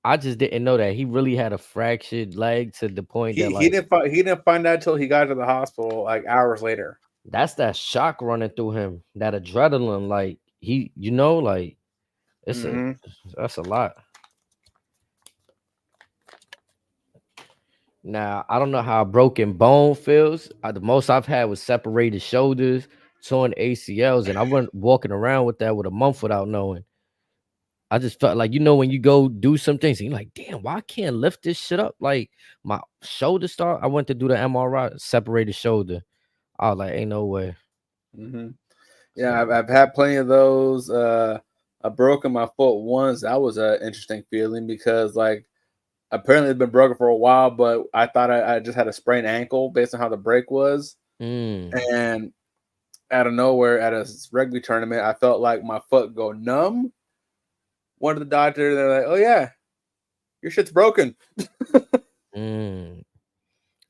I just didn't know that he really had a fractured leg to the point that like he didn't find out until he got to the hospital like hours later. That's that shock running through him, that adrenaline. Like like it's that's a lot. Now, I don't know how a broken bone feels. The most I've had was separated shoulders, torn ACLs, and I went walking around with that with a month without knowing. I just felt like, when you go do some things, and you're like, damn, why I can't lift this shit up? Like my shoulder I went to do the MRI, separated shoulder. I was like, ain't no way. Yeah, I've had plenty of those. I broken my foot once. That was an interesting feeling because like apparently it's been broken for a while, but I thought I just had a sprained ankle based on how the break was. Mm, And out of nowhere at a rugby tournament, I felt like my foot go numb. One of the doctors, they're like, "Oh yeah, your shit's broken." mm.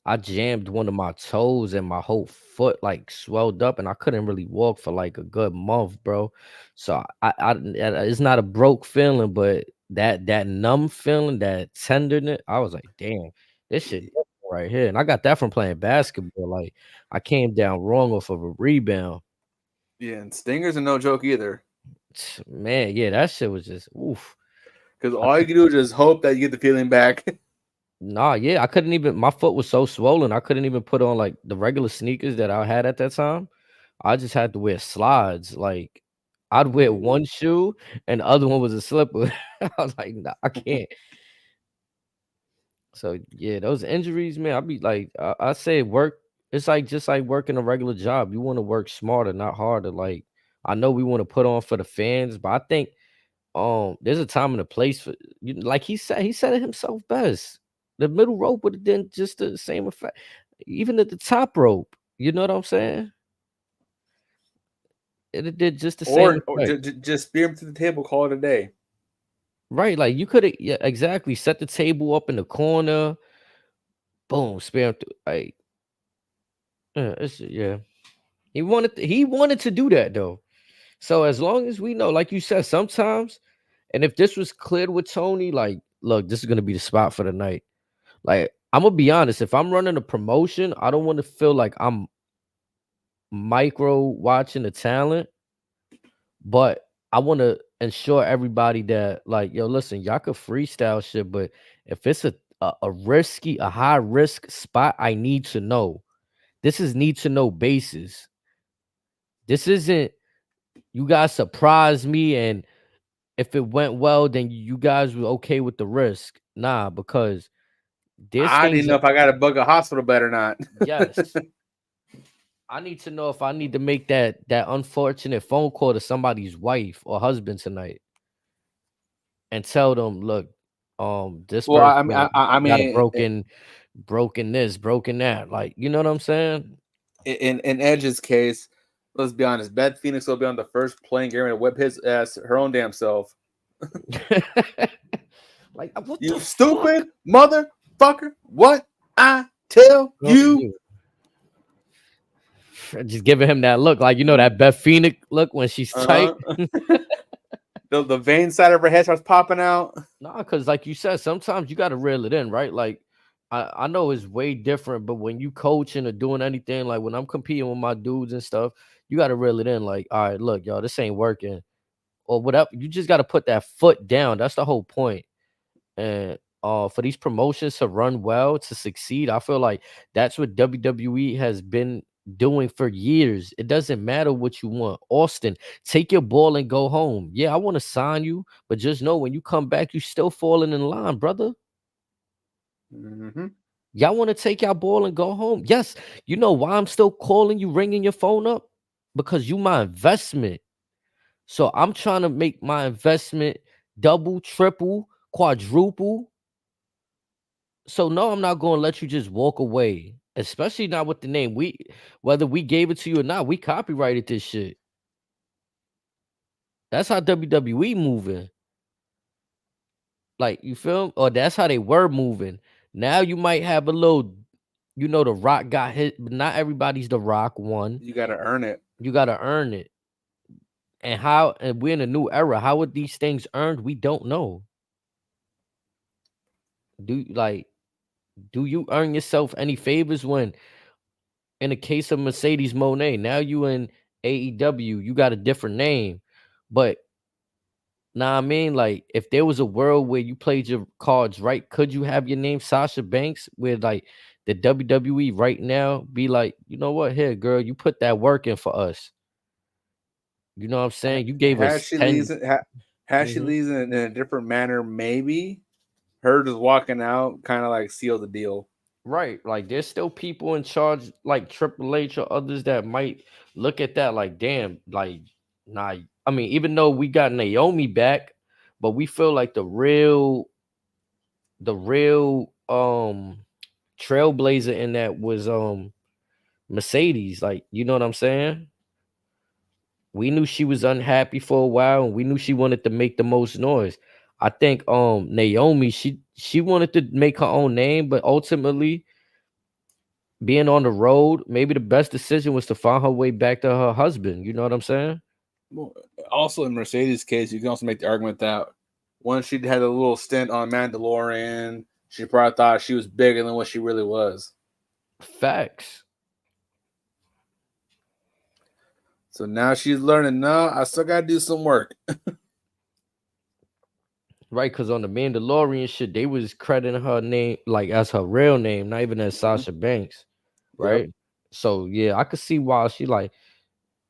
I jammed one of my toes and my whole foot like swelled up, and I couldn't really walk for like a good month, bro. So it's not a broke feeling, but that numb feeling, that tenderness, I was like, damn, this shit different right here. And I got that from playing basketball. Like I came down wrong off of a rebound. Yeah, and stingers are no joke either. Man, yeah, that shit was just oof. Because all you can do is just hope that you get the feeling back. Nah, yeah, I couldn't even. My foot was so swollen, I couldn't even put on like the regular sneakers that I had at that time. I just had to wear slides. Like I'd wear Ooh. one shoe and the other one was a slipper. I was like, nah, I can't. So yeah, those injuries, man. I be like, I say work. It's like just like working a regular job. You want to work smarter, not harder. Like I know we want to put on for the fans, but I think there's a time and a place for you. Like he said it himself best. The middle rope would have done just the same effect, even at the top rope. You know what I'm saying? It did just the same Or effect. just spear him to the table, call it a day. Right, like you could have, yeah, exactly, set the table up in the corner, boom, spare him through. Like, yeah, he wanted to do that though. So as long as we know, like you said, sometimes, and if this was cleared with Tony, like, look, this is gonna be the spot for the night. Like, I'm gonna be honest, if I'm running a promotion, I don't want to feel like I'm micro watching the talent, but I want to ensure everybody that, like, yo, listen, y'all could freestyle shit, but if it's a risky, a high risk spot, I need to know. This is need to know basis. This isn't you guys surprise me, and if it went well, then you guys were okay with the risk. Nah, because there's I didn't things know that, if I got to bug a hospital bed or not. yes, I need to know if I need to make that unfortunate phone call to somebody's wife or husband tonight and tell them, look, this Well, person I got a mean, broken this, broken that. Like, you know what I'm saying? in Edge's case, let's be honest, Beth Phoenix will be on the first plane getting ready to whip his ass her own damn self. Like, what the You fuck? stupid motherfucker! What I tell Oh, you? yeah. Just giving him that look, like, you know, that Beth Phoenix look when she's tight. Uh-huh. The vein side of her head starts popping out. Nah, because like you said, sometimes you got to reel it in, right? Like, I know it's way different, but when you coaching or doing anything, like when I'm competing with my dudes and stuff, you got to reel it in. Like, all right, look, y'all, this ain't working, or whatever. You just got to put that foot down. That's the whole point. And for these promotions to run well, to succeed, I feel like that's what WWE has been doing for years. It doesn't matter what you want. Austin, take your ball and go home. Yeah, I want to sign you, but just know when you come back, you still falling in line, brother. Mm-hmm. Y'all want to take your ball and go home? Yes. You know why I'm still calling you, ringing your phone up? Because you my investment. So I'm trying to make my investment double, triple, quadruple. So no, I'm not going to let you just walk away, especially not with the name. Whether we gave it to you or not, we copyrighted this shit. That's how WWE moving. Like, you feel? Or that's how they were moving. Now you might have a little, you know, the Rock got hit, but not everybody's the Rock one. You got to earn it. You got to earn it. And how? And we're in a new era. How are these things earned? We don't know. Do like, do you earn yourself any favors when, in the case of Mercedes Monet, now you in AEW, you got a different name. But nah, I mean, like, if there was a world where you played your cards right, could you have your name Sasha Banks, where like the WWE right now be like, you know what, here, girl, you put that work in for us. You know what I'm saying? You gave Has us she 10. leaves it? Has she Mhm. leaves in a different manner? Maybe her just walking out kind of like seal the deal. Right. Like, there's still people in charge, like Triple H or others, that might look at that like, damn, like, nah. I mean, even though we got Naomi back, but we feel like the real trailblazer in that was Mercedes. Like, you know what I'm saying? We knew she was unhappy for a while, and we knew she wanted to make the most noise. I think Naomi, she wanted to make her own name, but ultimately being on the road, maybe the best decision was to find her way back to her husband. You know what I'm saying? Well, also in Mercedes' case, you can also make the argument that once she had a little stint on Mandalorian, she probably thought she was bigger than what she really was. Facts. So now she's learning, no, I still got to do some work. Right, because on the Mandalorian shit, they was crediting her name like as her real name, not even as Sasha Banks. Yep. Right. So yeah, I could see why she like,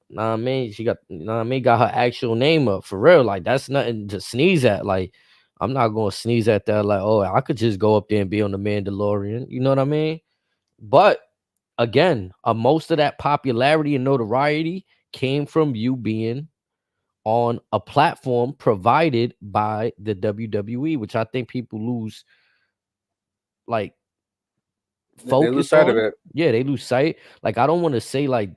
nah, I mean, she got, nah, I mean, got her actual name up for real. Like, that's nothing to sneeze at. Like, I'm not gonna sneeze at that. Like, oh, I could just go up there and be on the Mandalorian. You know what I mean? But again, most of that popularity and notoriety came from you being on a platform provided by the WWE, which I think people lose like They lose focus sight of on. it. Yeah, they lose sight. Like, I don't want to say like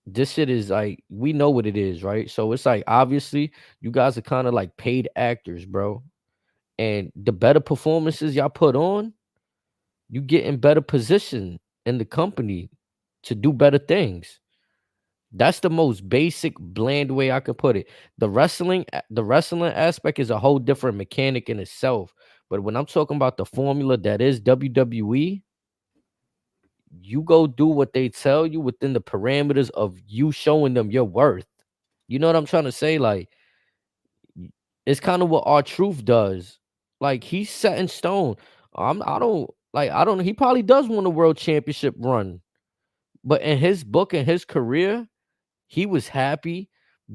this shit is like, we know what it is, right? So it's like, obviously you guys are kind of like paid actors, bro. And the better performances y'all put on, you get in better position in the company to do better things. That's the most basic, bland way I could put it. The wrestling aspect is a whole different mechanic in itself. But when I'm talking about the formula that is WWE, you go do what they tell you within the parameters of you showing them your worth. You know what I'm trying to say? Like, it's kind of what our truth does. Like, he's set in stone. I don't he probably does want a world championship run. But in his book and his career, he was happy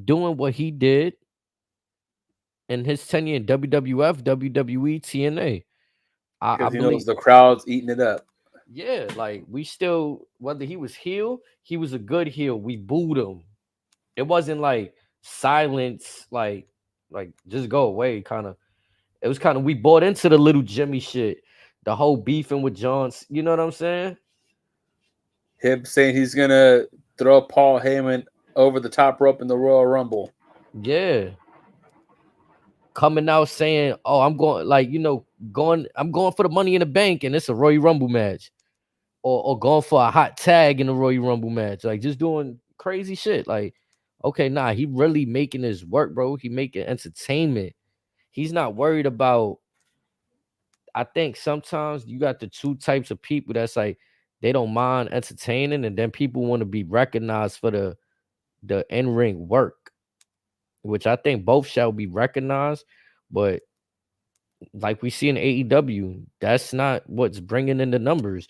doing what he did in his tenure in WWF, WWE, TNA. I Because he knows believe, the crowd's eating it up. yeah, like we still, whether he was heel, he was a good heel. We booed him. It wasn't like silence, like just go away, kind of. It was kind of, we bought into the little Jimmy shit, the whole beefing with John's. You know what I'm saying? Him saying he's going to throw Paul Heyman over the top rope in the Royal Rumble. Yeah. Coming out saying, "Oh, I'm going, like, I'm going for the Money in the Bank, and it's a Royal Rumble match." Or going for a hot tag in the Royal Rumble match, like just doing crazy shit. Like, okay, nah, he really making his work, bro. He making entertainment. He's not worried about. I think sometimes you got the two types of people that's like, they don't mind entertaining, and then people want to be recognized for the in ring work, which I think both shall be recognized. But like we see in AEW, that's not what's bringing in the numbers.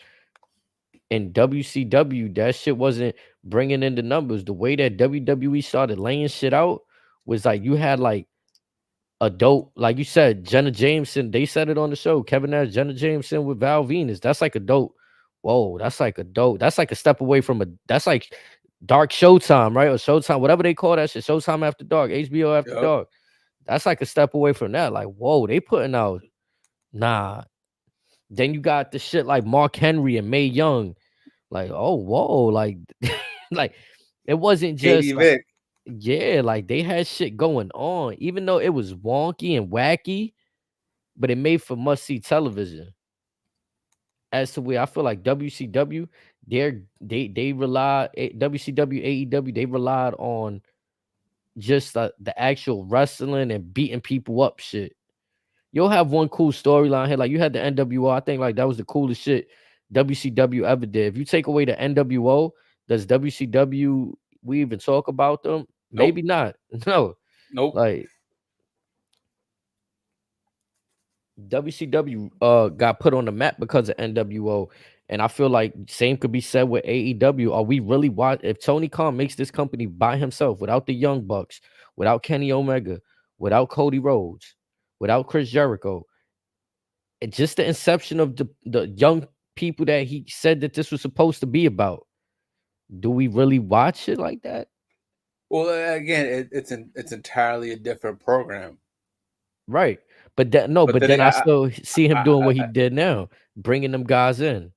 In WCW, that shit wasn't bringing in the numbers. The way that WWE started laying shit out was like, you had like a dope, like you said, Jenna Jameson. They said it on the show. Kevin Nash, Jenna Jameson with Val Venus. That's like a dope. Whoa, that's like a dope. That's like a step away from a. That's like dark Showtime, right? Or Showtime, whatever they call that shit. Showtime after dark, HBO after Yep. dark. That's like a step away from that. Like, whoa, they putting out. Nah. Then you got the shit like Mark Henry and Mae Young. Like, oh, whoa, like, like it wasn't Katie just like, Vick. yeah, like they had shit going on, even though it was wonky and wacky, but it made for must see television. As to where I feel like WCW, they relied WCW, AEW, they relied on just the actual wrestling and beating people up shit. You'll have one cool storyline here. Like, you had the NWO. I think like that was the coolest shit WCW ever did. If you take away the NWO, does WCW, we even talk about them? Nope. Maybe not. No. Nope. Like, WCW got put on the map because of NWO. And I feel like same could be said with AEW. Are we really watch if Tony Khan makes this company by himself without the Young Bucks, without Kenny Omega, without Cody Rhodes, without Chris Jericho, and just the inception of the young people that he said that this was supposed to be about? Do we really watch it like that? Well, again, it's entirely a different program. Right. But that no, But but then then I still see him doing what he I did now, bringing them guys in.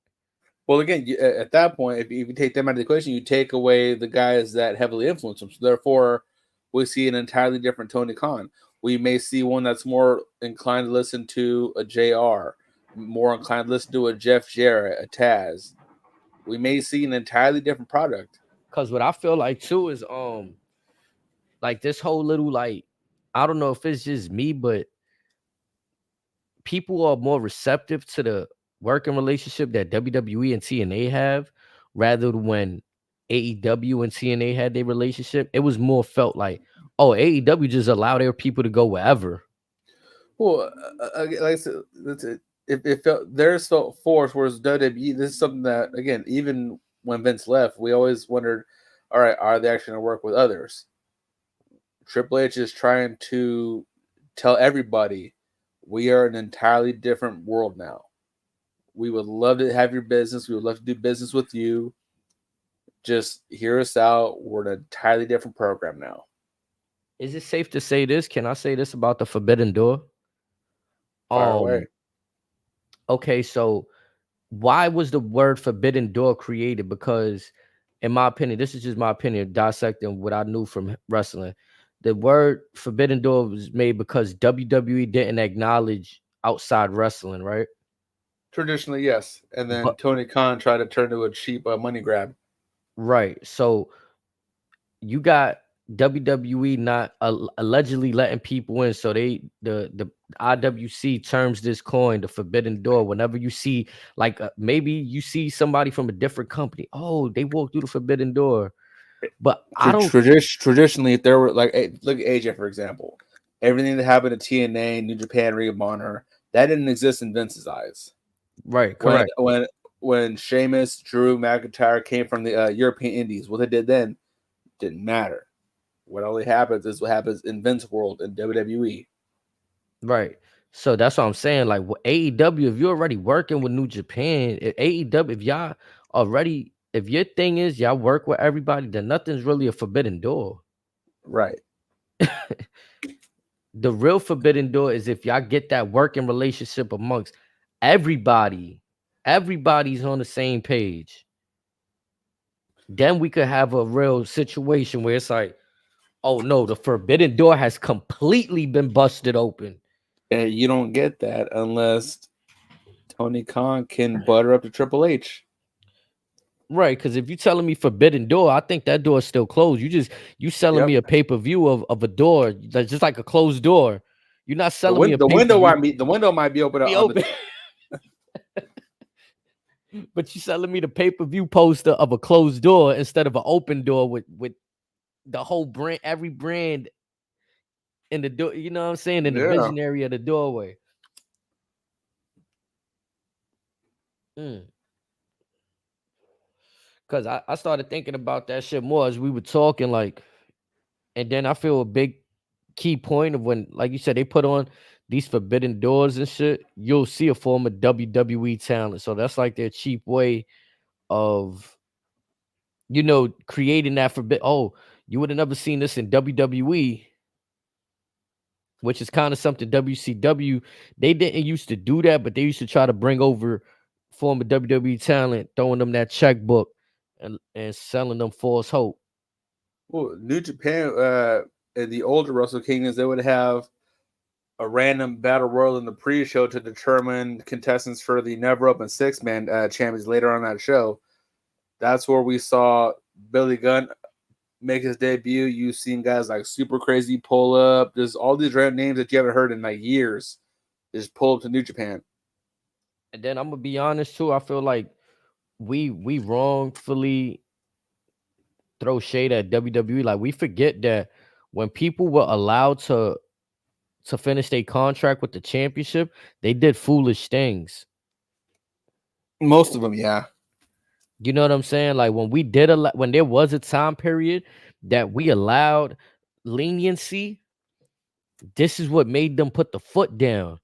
well, again, at that point, if you take them out of the equation, you take away the guys that heavily influence them. So therefore, we see an entirely different Tony Khan. We may see one that's more inclined to listen to a JR, more inclined to listen to a Jeff Jarrett, a Taz. We may see an entirely different product. Cause what I feel like too is like this whole little like I don't know if it's just me, but people are more receptive to the working relationship that WWE and TNA have rather than when AEW and TNA had their relationship. It was more felt like, oh, AEW just allow their people to go wherever. Well, like I said, that's it. It felt theirs felt forced, whereas WWE. This is something that again, even when Vince left, we always wondered, all right, are they actually going to work with others? Triple H is trying to tell everybody we are an entirely different world now. We would love to have your business. We would love to do business with you. Just hear us out. We're an entirely different program now. Is it safe to say this? Can I say this about the Forbidden Door? Fire away. Okay, so why was the word Forbidden Door created? Because in my opinion, this is just my opinion, dissecting what I knew from wrestling. The word Forbidden Door was made because WWE didn't acknowledge outside wrestling, right? Traditionally, yes. And then But Tony Khan tried to turn to a cheap money grab. right, so you got WWE not allegedly letting people in, so the IWC terms this coin the Forbidden Door. Whenever you see like maybe you see somebody from a different company, oh, they walk through the Forbidden Door, but I don't. Traditionally, if there were like, look at AJ for example, everything that happened at TNA, New Japan, Ring of Honor, that didn't exist in Vince's eyes. Right, correct. When Sheamus, Drew McIntyre came from the European Indies, what they did then didn't matter. What only happens is what happens in Vince world in WWE. Right. So that's what I'm saying. Like with AEW, if you're already working with New Japan, AEW, if y'all already, if your thing is y'all work with everybody, then nothing's really a forbidden door. Right. The real forbidden door is if y'all get that working relationship amongst everybody, everybody's on the same page. Then we could have a real situation where it's like, oh no, the forbidden door has completely been busted open. And you don't get that unless Tony Khan can butter up to Triple H. Right, because if you're telling me forbidden door, I think that door is still closed. You selling me a pay-per-view of a door that's just like a closed door. You're not selling me a the window might be open. But you selling me the pay-per-view poster of a closed door instead of an open door with the whole brand, every brand in the door. You know what I'm saying? In the visionary of the doorway. Because I started thinking about that shit more as we were talking, like, and then I feel a big key point of when, like you said, they put on these forbidden doors and shit, you'll see a form of WWE talent. So that's like their cheap way of, creating that forbid. Oh, you would have never seen this in WWE, which is kind of something WCW, they didn't used to do that, but they used to try to bring over former WWE talent, throwing them that checkbook and selling them false hope. Well, New Japan, in the older Wrestle Kingdoms, they would have a random battle royal in the pre-show to determine contestants for the never open six-man champions later on that show. That's where we saw Billy Gunn make his debut. You've seen guys like Super Crazy pull up. There's all these random names that you haven't heard in like years. Just pull up to New Japan. And then I'm gonna be honest too. I feel like we wrongfully throw shade at WWE. Like we forget that when people were allowed to finish their contract with the championship, they did foolish things. Most of them, yeah. You know what I'm saying? Like when we did when there was a time period that we allowed leniency, this is what made them put the foot down.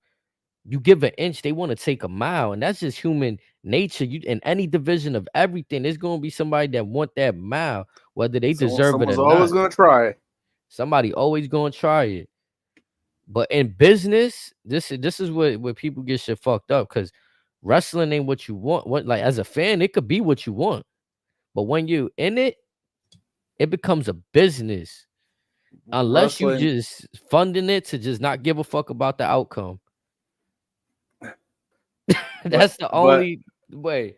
You give an inch, they want to take a mile, and that's just human nature. You in any division of everything, there's gonna be somebody that want that mile. whether they deserve it or Someone's always not. gonna try. Somebody always gonna try it. But in business, this is where people get shit fucked up because wrestling ain't what you want. What like as a fan, it could be what you want, but when you in it, it becomes a business. Unless you Wrestling, just funding it to just not give a fuck about the outcome. but That's the but only way.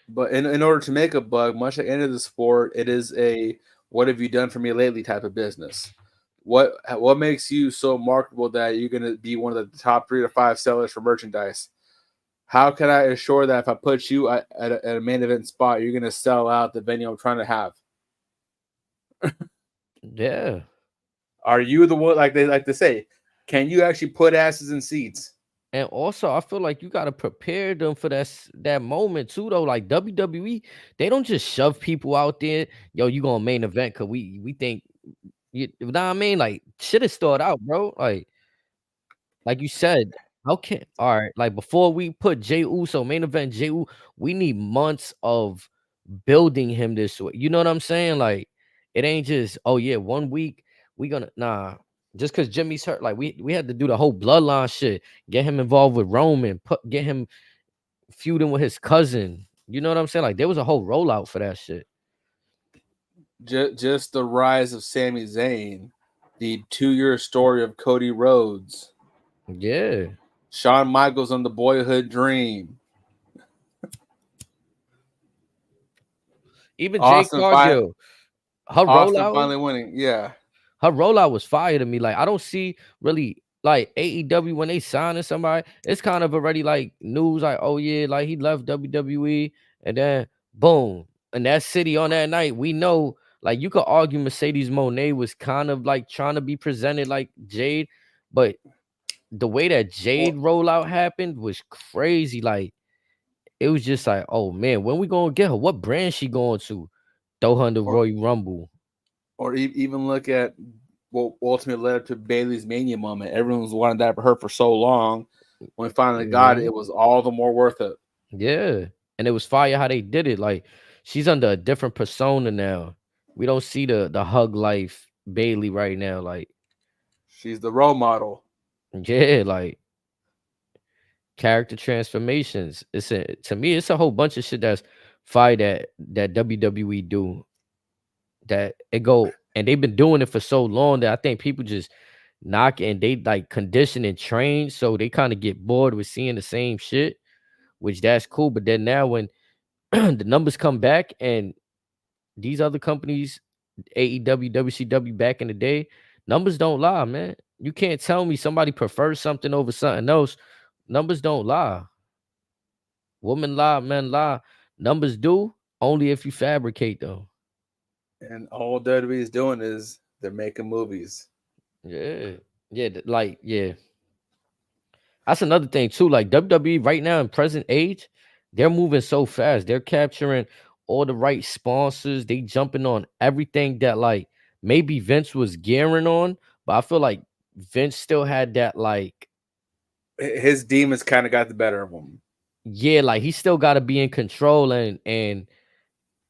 but in order to make a buck, much like any of the sport, it is a "what have you done for me lately" type of business. What makes you so marketable that you're gonna be one of the top 3 to 5 sellers for merchandise? How can I assure that if I put you at a main event spot, you're gonna sell out the venue I'm trying to have? Yeah. Are you the one like they like to say? Can you actually put asses in seats? And also, I feel like you gotta prepare them for that moment too, though. Like WWE, they don't just shove people out there. Yo, you gonna main event because we think you know what I mean? Like shit is thought out, bro. Like you said, okay, all right. Like before we put Jey Uso main event, we need months of building him this way. You know what I'm saying? Like it ain't just oh yeah, 1 week we gonna just because Jimmy's hurt. Like we had to do the whole bloodline shit, get him involved with Roman, get him feuding with his cousin. You know what I'm saying? Like there was a whole rollout for that shit. Just the rise of Sami Zayn, the 2-year story of Cody Rhodes, Yeah. Shawn Michaels on the Boyhood Dream, Even Jade Austin fi- Cargill, her Austin rollout. finally winning. Yeah, Her rollout was fire to me. Like I don't see really like AEW when they signing somebody, it's kind of already like news like oh yeah, like he left WWE and then boom. In that city on that night, we know like you could argue Mercedes Moné was kind of like trying to be presented like Jade, but the way that or Jade rollout happened was crazy. Like it was just like, oh man, when we gonna get her? What brand she going to? Throw her in the or, Royal Rumble. even look at what ultimately led up to Bailey's Mania moment. Everyone was wanting that for her for so long. When we finally got it, Mhm. it was all the more worth it. Yeah. And it was fire how they did it. Like she's under a different persona now. We don't see the hug life Bailey right now. Like, She's the role model. yeah, like character transformations. To me, it's a whole bunch of shit that's fire that WWE do. That it go and they've been doing it for so long that I think people just knock and they like condition and train, so they kind of get bored with seeing the same shit, which that's cool. But then now when the numbers come back and these other companies, AEW, WCW back in the day, numbers don't lie, man. You can't tell me somebody prefers something over something else. Numbers don't lie. Women lie, men lie. Numbers do only if you fabricate them. And all WWE is doing is they're making movies. Yeah. Yeah, like, yeah. That's another thing too. Like WWE right now in present age, they're moving so fast. They're capturing all the right sponsors. They jumping on everything that like maybe Vince was gearing on, but I feel like Vince still had that like His demons kind of got the better of him. yeah, like he still got to be in control and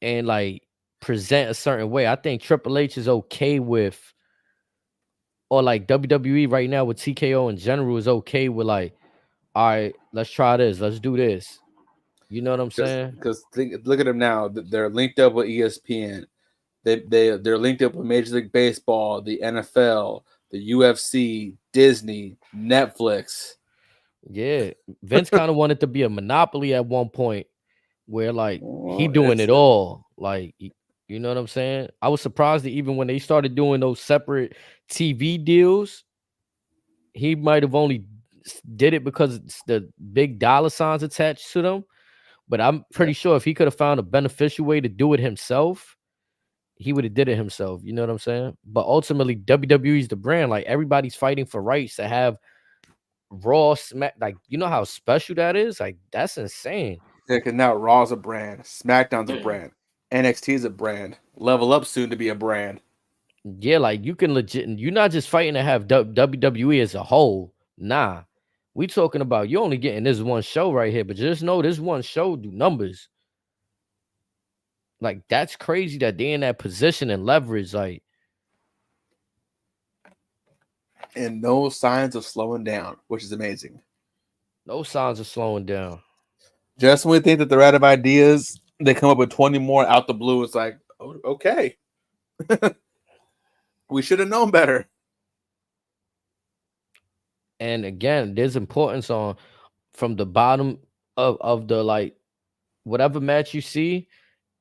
like present a certain way. I think Triple H is okay with or like WWE right now with TKO in general is okay with like all right, let's try this. Let's do this. You know what I'm saying? Because look at them now. They're linked up with ESPN. They're linked up with Major League Baseball, the NFL, the UFC, Disney, Netflix. Yeah. Vince kind of wanted to be a monopoly at one point where like he Well, doing it all. Like you know what I'm saying? I was surprised that even when they started doing those separate TV deals, he might have only did it because it's the big dollar signs attached to them. But I'm yeah. pretty sure if he could have found a beneficial way to do it himself, he would have did it himself. You know what I'm saying? But ultimately, WWE is the brand. Like everybody's fighting for rights to have Raw Smack. Like you know how special that is. Like that's insane. Because now Raw's a brand, SmackDown's a brand, NXT is a brand, Level Up soon to be a brand. Yeah, like you can legit. You're not just fighting to have WWE as a whole. Nah, we talking about you only getting this one show right here. But just know this one show do numbers. Like that's crazy that they're in that position and leverage. Like And no signs of slowing down, which is amazing. no signs of slowing down. Just when we think that they're out of ideas, they come up with 20 more out the blue. It's like, oh, okay. We should have known better. And again, there's importance on from the bottom of the like whatever match you see,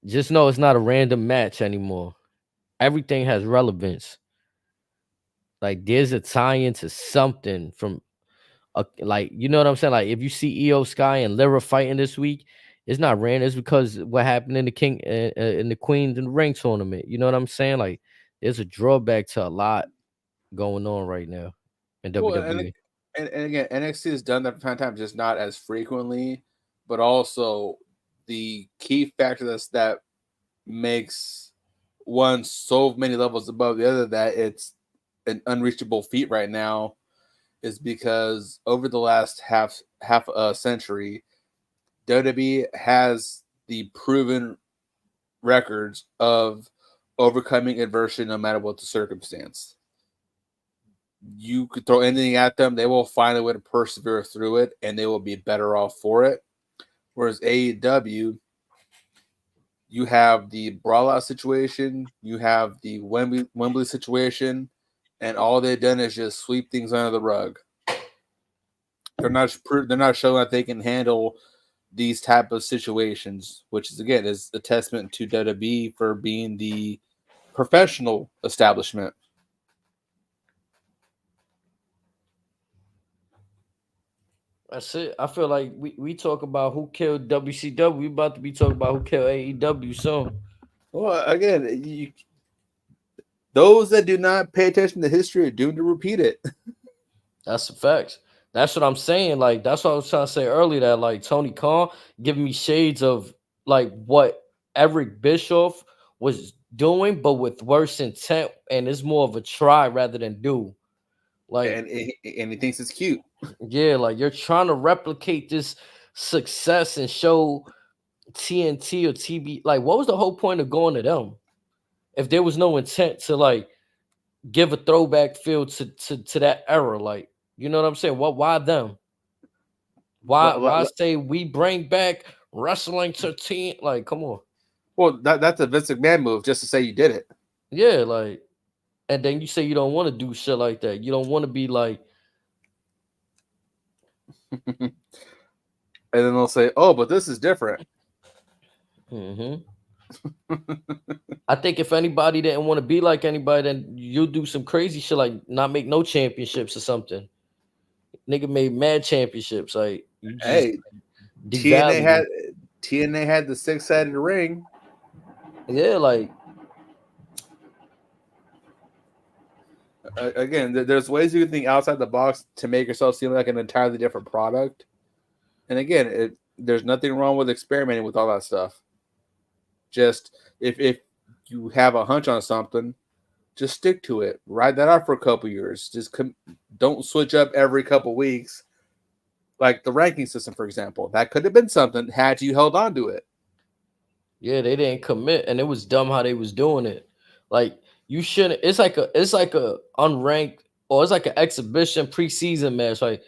just know it's not a random match anymore. Everything has relevance. Like there's a tie into something from like you know what I'm saying. Like if you see EO Sky and Lyra fighting this week, it's not random. It's because what happened in the King in the Queens and Ring tournament. You know what I'm saying? Like there's a drawback to a lot going on right now in Well, WWE. and again, NXT has done that from time to time, just not as frequently. But also, the key factor that makes one so many levels above the other that it's an unreachable feat right now is because over the last half a century, WWE has the proven records of overcoming adversity no matter what the circumstance. You could throw anything at them, they will find a way to persevere through it, and they will be better off for it. Whereas AEW, you have the brawl out situation, you have the Wembley situation, and all they've done is just sweep things under the rug. They're not showing that they can handle these type of situations, which is again is a testament to WWE for being the professional establishment. That's it. I feel like we talk about who killed WCW. We about to be talking about who killed AEW soon. Well, again, those that do not pay attention to history are doomed to repeat it. That's the facts. That's what I'm saying. Like that's what I was trying to say earlier. That like Tony Khan giving me shades of like what Eric Bischoff was doing, but with worse intent, and it's more of a try rather than do. Like And he thinks it's cute. yeah, like you're trying to replicate this success and show TNT or TB. Like what was the whole point of going to them if there was no intent to like give a throwback feel to that era? Like you know what I'm saying? What why them? Why say we bring back wrestling to team? Like, come on. Well, that's a Vince McMahon move just to say you did it. Yeah, like, and then you say you don't want to do shit like that. You don't want to be like, And then they'll say, "Oh, but this is different." mm-hmm. I think if anybody didn't want to be like anybody, then you'll do some crazy shit like not make no championships or something. Nigga made mad championships. Like you just Hey, TNA devalue. had TNA had the 6-sided ring. Yeah, like Again, there's ways you can think outside the box to make yourself seem like an entirely different product. And again, there's nothing wrong with experimenting with all that stuff. Just if you have a hunch on something, just stick to it. Ride that out for a couple years. Don't switch up every couple weeks. Like the ranking system, for example, that could have been something had you held on to it. yeah, they didn't commit, and it was dumb how they was doing it. Like you shouldn't. It's like a unranked or it's like an exhibition preseason match. Like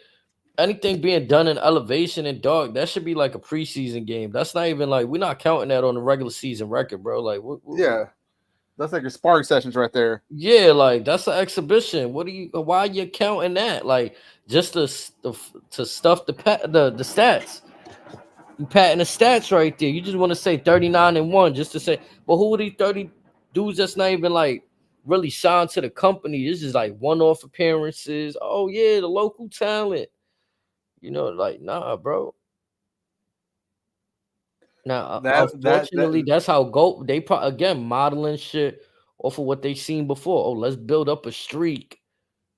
anything being done in elevation and dark, that should be like a preseason game. That's not even like we're not counting that on the regular season record, bro. Like Yeah, that's like your sparring sessions right there. yeah, like that's an exhibition. What do you? Why are you counting that? Like just to stuff the stats. You patting the stats right there. You just want to say 39-1 just to say, but who are these 30 dudes that's not even like really signed to the company? This is like one-off appearances. Oh yeah, the local talent. You know, like nah, bro. Now, That unfortunately, that's how they again modeling shit off of what they seen before. Oh, let's build up a streak.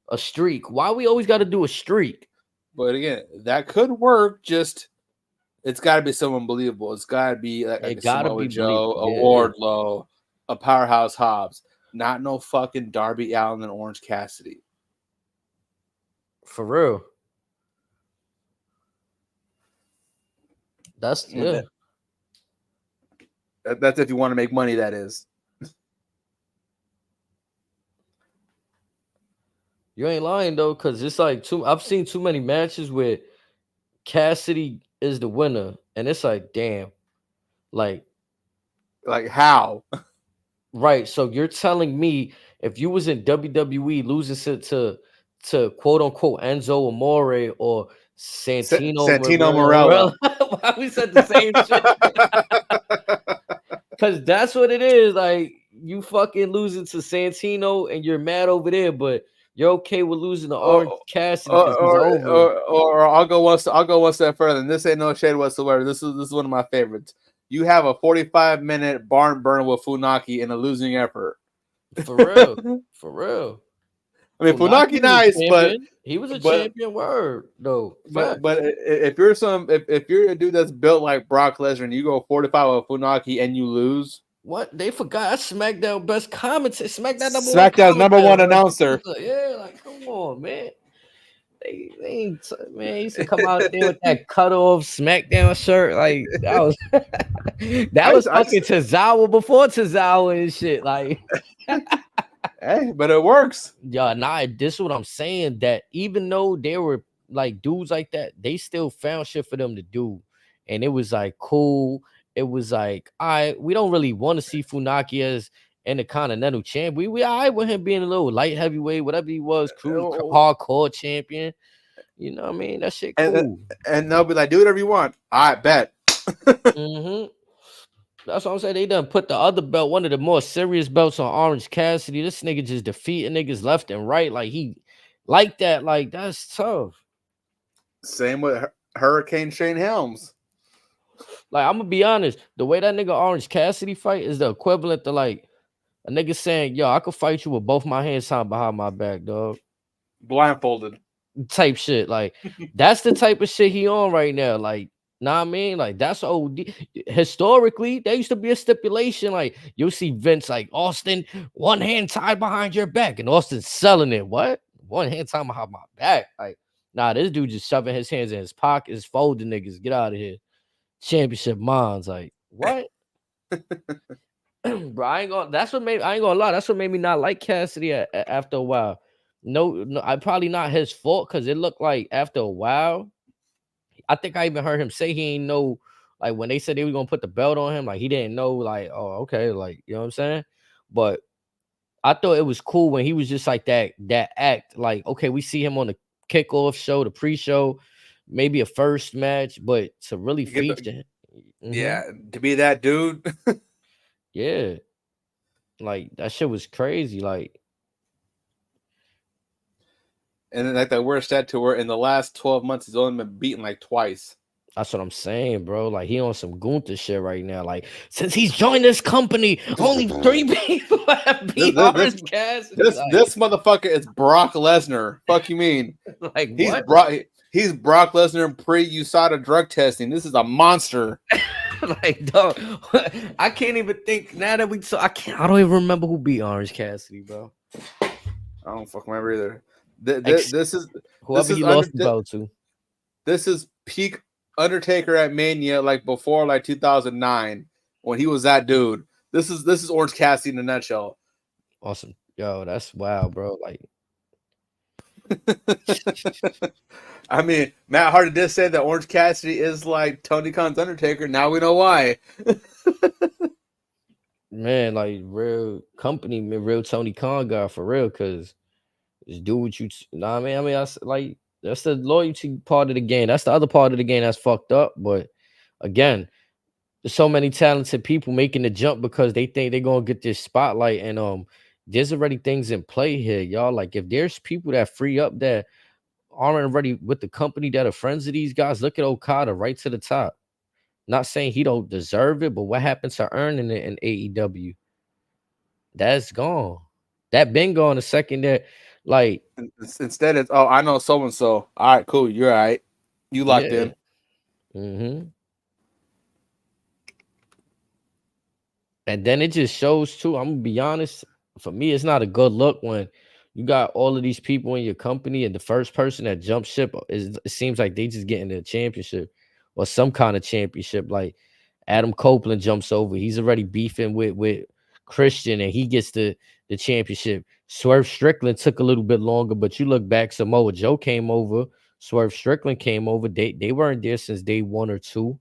A streak. Why we always got to do a streak? But again, that could work. Just it's got to be someone believable. It's got to be like a It gotta Samoa be Joe, believable. a Yeah, Wardlow, a Powerhouse Hobbs, not no fucking Darby Allin and Orange Cassidy. for real. That's And yeah. That's if you want to make money. That is. You ain't lying though, because it's like I've seen too many matches where Cassidy is the winner, and it's like, damn, like, Like how? right. So you're telling me if you was in WWE losing to quote unquote Enzo Amore or Santino Santino Morella, Morella. why we said the same shit? Because that's what it is. Like, you fucking losing to Santino and you're mad over there, but you're okay with losing to Orange or, Cassidy or, because he's over. or I'll go one step further. And this ain't no shade whatsoever. This is one of my favorites. You have a 45-minute barn burner with Funaki in a losing effort. For real. For real. I mean, Funaki was a nice, but champion. He was a but champion word, though. but if you're a dude that's built like Brock Lesnar and you go 45 with Funaki and you lose, What? They forgot that's SmackDown best commentator. SmackDown SmackDown's number one announcer. Yeah, like, come on, man. They ain't, man, he used to come out there with that cut off SmackDown shirt. Like, that was that was fucking Tozawa before Tozawa and shit. Like, hey, but it works. yeah, nah, this is what I'm saying. That even though they were like dudes like that, they still found shit for them to do. And it was like cool. It was like, all right, we don't really want to see Funaki as Intercontinental champ. We all right with him being a little light heavyweight, whatever he was, hardcore champion. You know what I mean? That shit cool. And they'll be like, do whatever you want. I bet. Mm-hmm. That's what I'm saying. They done put the other belt, one of the more serious belts, on Orange Cassidy. This nigga just defeating niggas left and right. Like, he like that. Like, that's tough. Same with Hurricane Shane Helms. Like, I'm gonna be honest, the way that nigga Orange Cassidy fight is the equivalent to like a nigga saying, yo, I could fight you with both my hands tied behind my back, dog. Blindfolded. Type shit. Like, that's the type of shit he on right now. Like, know what I mean? Like, that's OD. Historically, there used to be a stipulation. Like, you'll see Vince like, Austin, one hand tied behind your back, and Austin's selling it. What? One hand tied behind my back? Like, nah, this dude just shoving his hands in his pockets, folding niggas. Get out of here. Championship minds. Like, what? Bro, I ain't gonna lie. That's what made me not like Cassidy after a while. No, I probably not his fault, because it looked like after a while, I think I even heard him say he ain't know, like, when they said they were gonna put the belt on him, like, he didn't know, like, oh, okay, like, you know what I'm saying? But I thought it was cool when he was just like that act, like, okay, we see him on the kickoff show, the pre-show, maybe a first match, but to really feature him. Yeah, to be that dude. Yeah. Like, that shit was crazy. Like, and then like the worst stat to where in the last 12 months he's only been beaten like twice. that's what I'm saying, bro. Like, he on some Gunther shit right now. Like, since he's joined this company, only 3 people have beat Orange Cassidy. This motherfucker is Brock Lesnar. Fuck you mean? Like, he's Brock Lesnar pre-USADA drug testing. This is a monster. Like, dog, I can't even think now that I don't even remember who beat Orange Cassidy, bro. I don't fucking remember either. This is whoever he lost the belt to. This is peak Undertaker at Mania, like before like 2009 when he was that dude. This is Orange Cassidy in a nutshell. Awesome, yo, that's wild, bro. Like, I mean, Matt Hardy did say that Orange Cassidy is like Tony Khan's Undertaker. Now we know why. Man, like, real company, man, real Tony Khan guy for real, because just do what you know what I mean? Like, that's the loyalty part of the game. That's the other part of the game that's fucked up. But again, there's so many talented people making the jump because they think they're gonna get this spotlight. And there's already things in play here, y'all. Like, if there's people that free up that aren't already with the company that are friends of these guys, look at Okada right to the top. Not saying he don't deserve it, but what happens to earning it in AEW? That's gone. That been gone the second that, like, instead it's, oh, I know so and so. All right, cool. You're all right. You locked in. Mm-hmm. And then it just shows too. I'm gonna be honest. For me, it's not a good look when you got all of these people in your company, and the first person that jumps ship it seems like they just getting the championship or some kind of championship. Like, Adam Copeland jumps over. He's already beefing with Christian, and he gets the championship. Swerve Strickland took a little bit longer, but you look back, Samoa Joe came over. Swerve Strickland came over. They weren't there since day 1 or 2.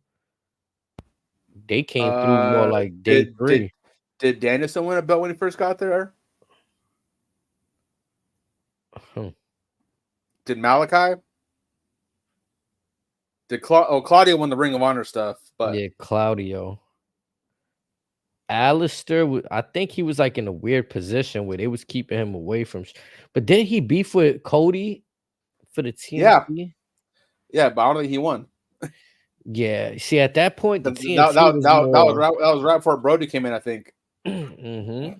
They came through more like day Did 3. Danielson win a belt when he first got there? Did Malachi? Did Claudio won the Ring of Honor stuff? But Yeah, Claudio. Alistair, I think he was like in a weird position where they was keeping him away from. But did he beef with Cody for the TNT? Yeah, but I don't think he won. Yeah, see, at that point, the TNT That was was more. right before Brody came in, I think. Mm-hmm.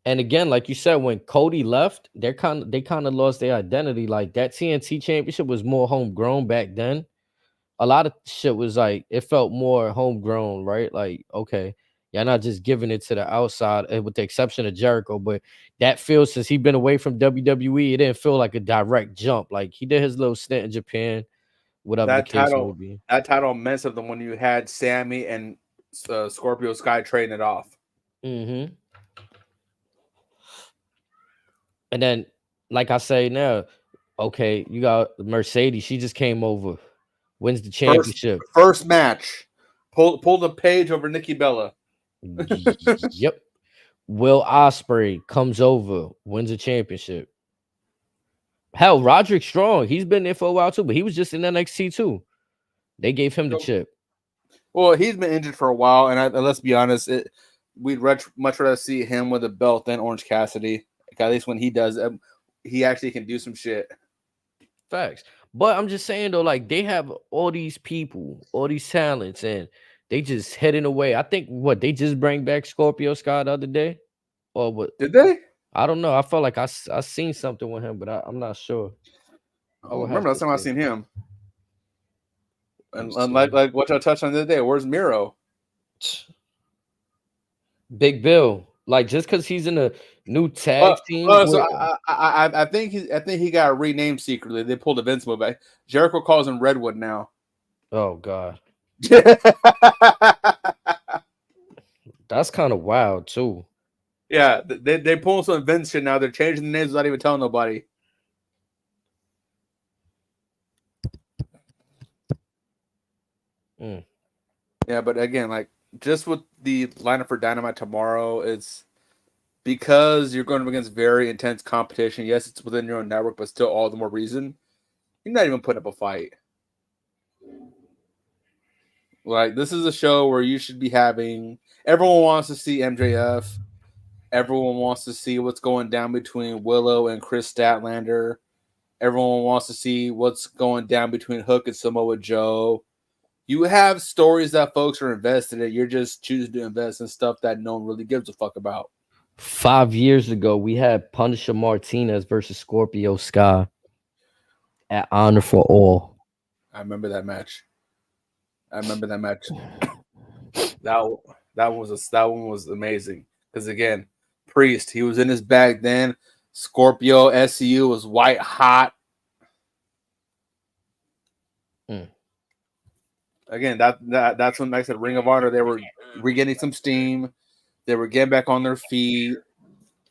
And again, like you said, when Cody left, they kind of lost their identity. Like that TNT championship was more homegrown back then. A lot of shit was like it felt more homegrown, right? Like, okay, you're not just giving it to the outside, with the exception of Jericho, but that feels since he been away from WWE, it didn't feel like a direct jump. Like he did his little stint in Japan, whatever the That case may title, be. that title meant something when you had Sammy and Scorpio Sky trading it off. Mm-hmm. And then, like I say now, okay, you got Mercedes. She just came over, wins the championship. First match, pull the page over Nikki Bella. Yep. Will Ospreay comes over, wins a championship. Hell, Roderick Strong, he's been there for a while too, but he was just in NXT too. They gave him the chip. Well, he's been injured for a while, and let's be honest, we'd much rather see him with a belt than Orange Cassidy. Like, at least when he does, he actually can do some shit. Facts. But I'm just saying though, like they have all these people, all these talents, and they just heading away. I think what they just bring back Scorpio Sky the other day, or what? Did they? I don't know. I felt like I seen something with him, but I'm not sure. I I don't would have remember last to time I see. seen him. Let me And see. like what I touched on the other day, where's Miro? Big Bill, like just because he's in a new tag team So with. I think he got renamed secretly. They pulled a Vince move back. Jericho calls him Redwood now. Oh God, that's kind of wild too. Yeah, they pull some Vince shit now. They're changing the names without even telling nobody. Mm. Yeah, but again, like just with the lineup for Dynamite tomorrow, it's because you're going up against very intense competition. Yes, it's within your own network, but still all the more reason you're not even putting up a fight. Like this is a show where you should be having. Everyone wants to see MJF. Everyone wants to see what's going down between Willow and Chris Statlander. Everyone wants to see what's going down between Hook and Samoa Joe. You have stories that folks are invested in. You're just choosing to invest in stuff that no one really gives a fuck about. 5 years ago, we had Punisher Martinez versus Scorpio Sky at Honor for All. I remember that match. That one was amazing because again, Priest, he was in his bag then. Scorpio SCU was white hot. Mm. Again, that's when, like I said, Ring of Honor, they were regaining some steam. They were getting back on their feet,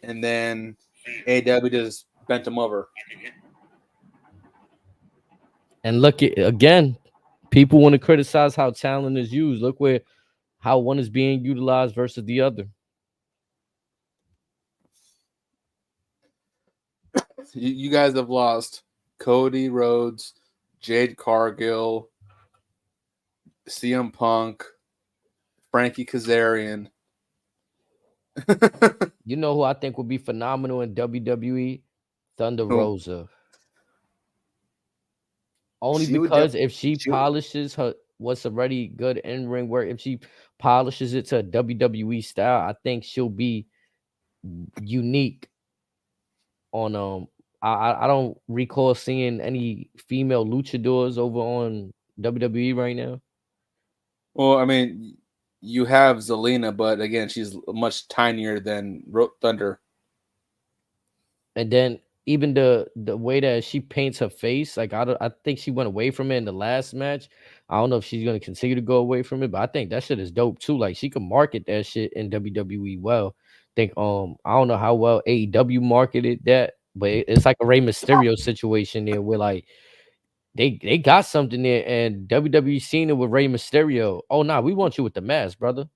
and then AW just bent them over. And look at again, people want to criticize how talent is used. Look where how one is being utilized versus the other. You guys have lost Cody Rhodes, Jade Cargill, CM Punk, Frankie Kazarian. You know who I think would be phenomenal in WWE? Thunder Rosa. Only because if she polishes her what's already good in ring work, if she polishes it to a WWE style, I think she'll be unique. On I don't recall seeing any female luchadors over on WWE right now. Well, I mean, you have Zelina, but again, she's much tinier than Thunder. And then even the way that she paints her face, like I think she went away from it in the last match. I don't know if she's gonna continue to go away from it, but I think that shit is dope too. Like she can market that shit in WWE well. Think I don't know how well AEW marketed that, but it's like a Rey Mysterio situation there where like they got something there, and WWE seen it with Rey Mysterio. Oh nah, we want you with the mask, brother.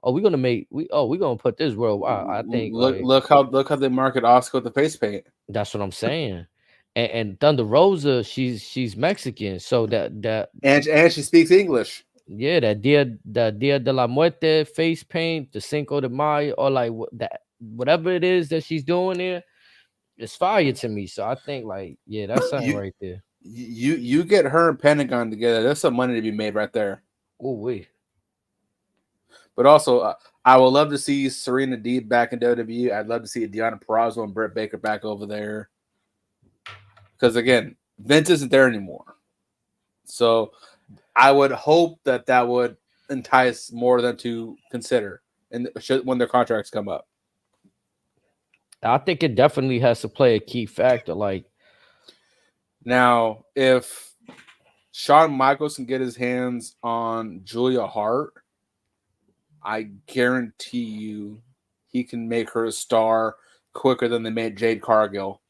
Oh, we gonna put this worldwide. I think like Look how they market Oscar with the face paint. that's what I'm saying. And Thunder Rosa, she's Mexican, so that And she speaks English. yeah, the Dia de la Muerte face paint, the Cinco de Mayo, or like that whatever it is that she's doing there, it's fire to me. So I think like yeah, that's something You right there. you get her and Pentagon together. There's some money to be made right there. Oh wait. But also, I would love to see Serena Deeb back in WWE. I'd love to see Deonna Purrazzo and Britt Baker back over there. Because again, Vince isn't there anymore. So I would hope that would entice more of them to consider and when their contracts come up. I think it definitely has to play a key factor. Like Now, if Shawn Michaels can get his hands on Julia Hart, I guarantee you he can make her a star quicker than they made Jade Cargill.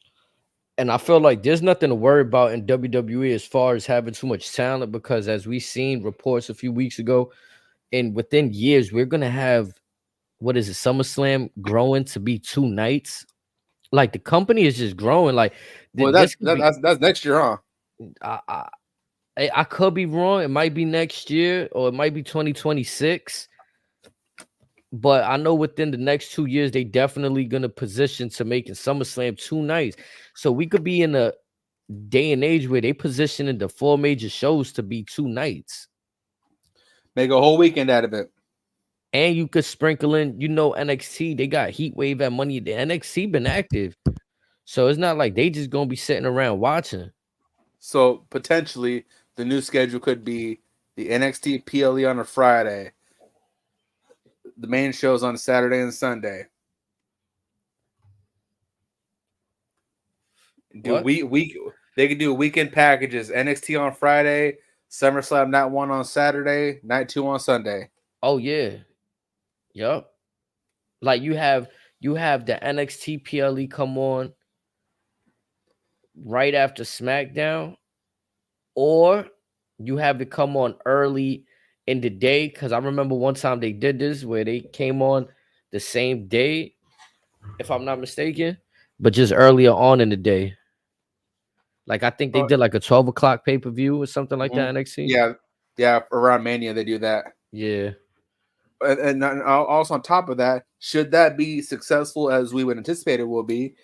and I feel like there's nothing to worry about in WWE as far as having too much talent, because as we seen reports a few weeks ago, and within years, we're gonna have what is it, SummerSlam growing to be 2 nights. Like the company is just growing. Like Well, this could be that's next year, huh? I, I I could be wrong. It might be next year or it might be 2026. But I know within the next 2 years, they definitely gonna position to making SummerSlam 2 nights. So we could be in a day and age where they positioning the 4 major shows to be 2 nights. Make a whole weekend out of it. And you could sprinkle in, NXT. They got Heat Wave at Money. The NXT been active. So it's not like they just gonna be sitting around watching. So potentially the new schedule could be the NXT PLE on a Friday, the main shows on Saturday and Sunday. What? They could do weekend packages. NXT on Friday, SummerSlam night 1 on Saturday, night 2 on Sunday. Oh yeah. Yup. Like you have the NXT PLE come on right after SmackDown, or you have it come on early in the day. Because I remember one time they did this where they came on the same day, if I'm not mistaken, but just earlier on in the day. Like I think they did like a 12 o'clock pay-per-view or something like that, NXT. Yeah, around Mania they do that. Yeah. And also on top of that, should that be successful as we would anticipate it will be,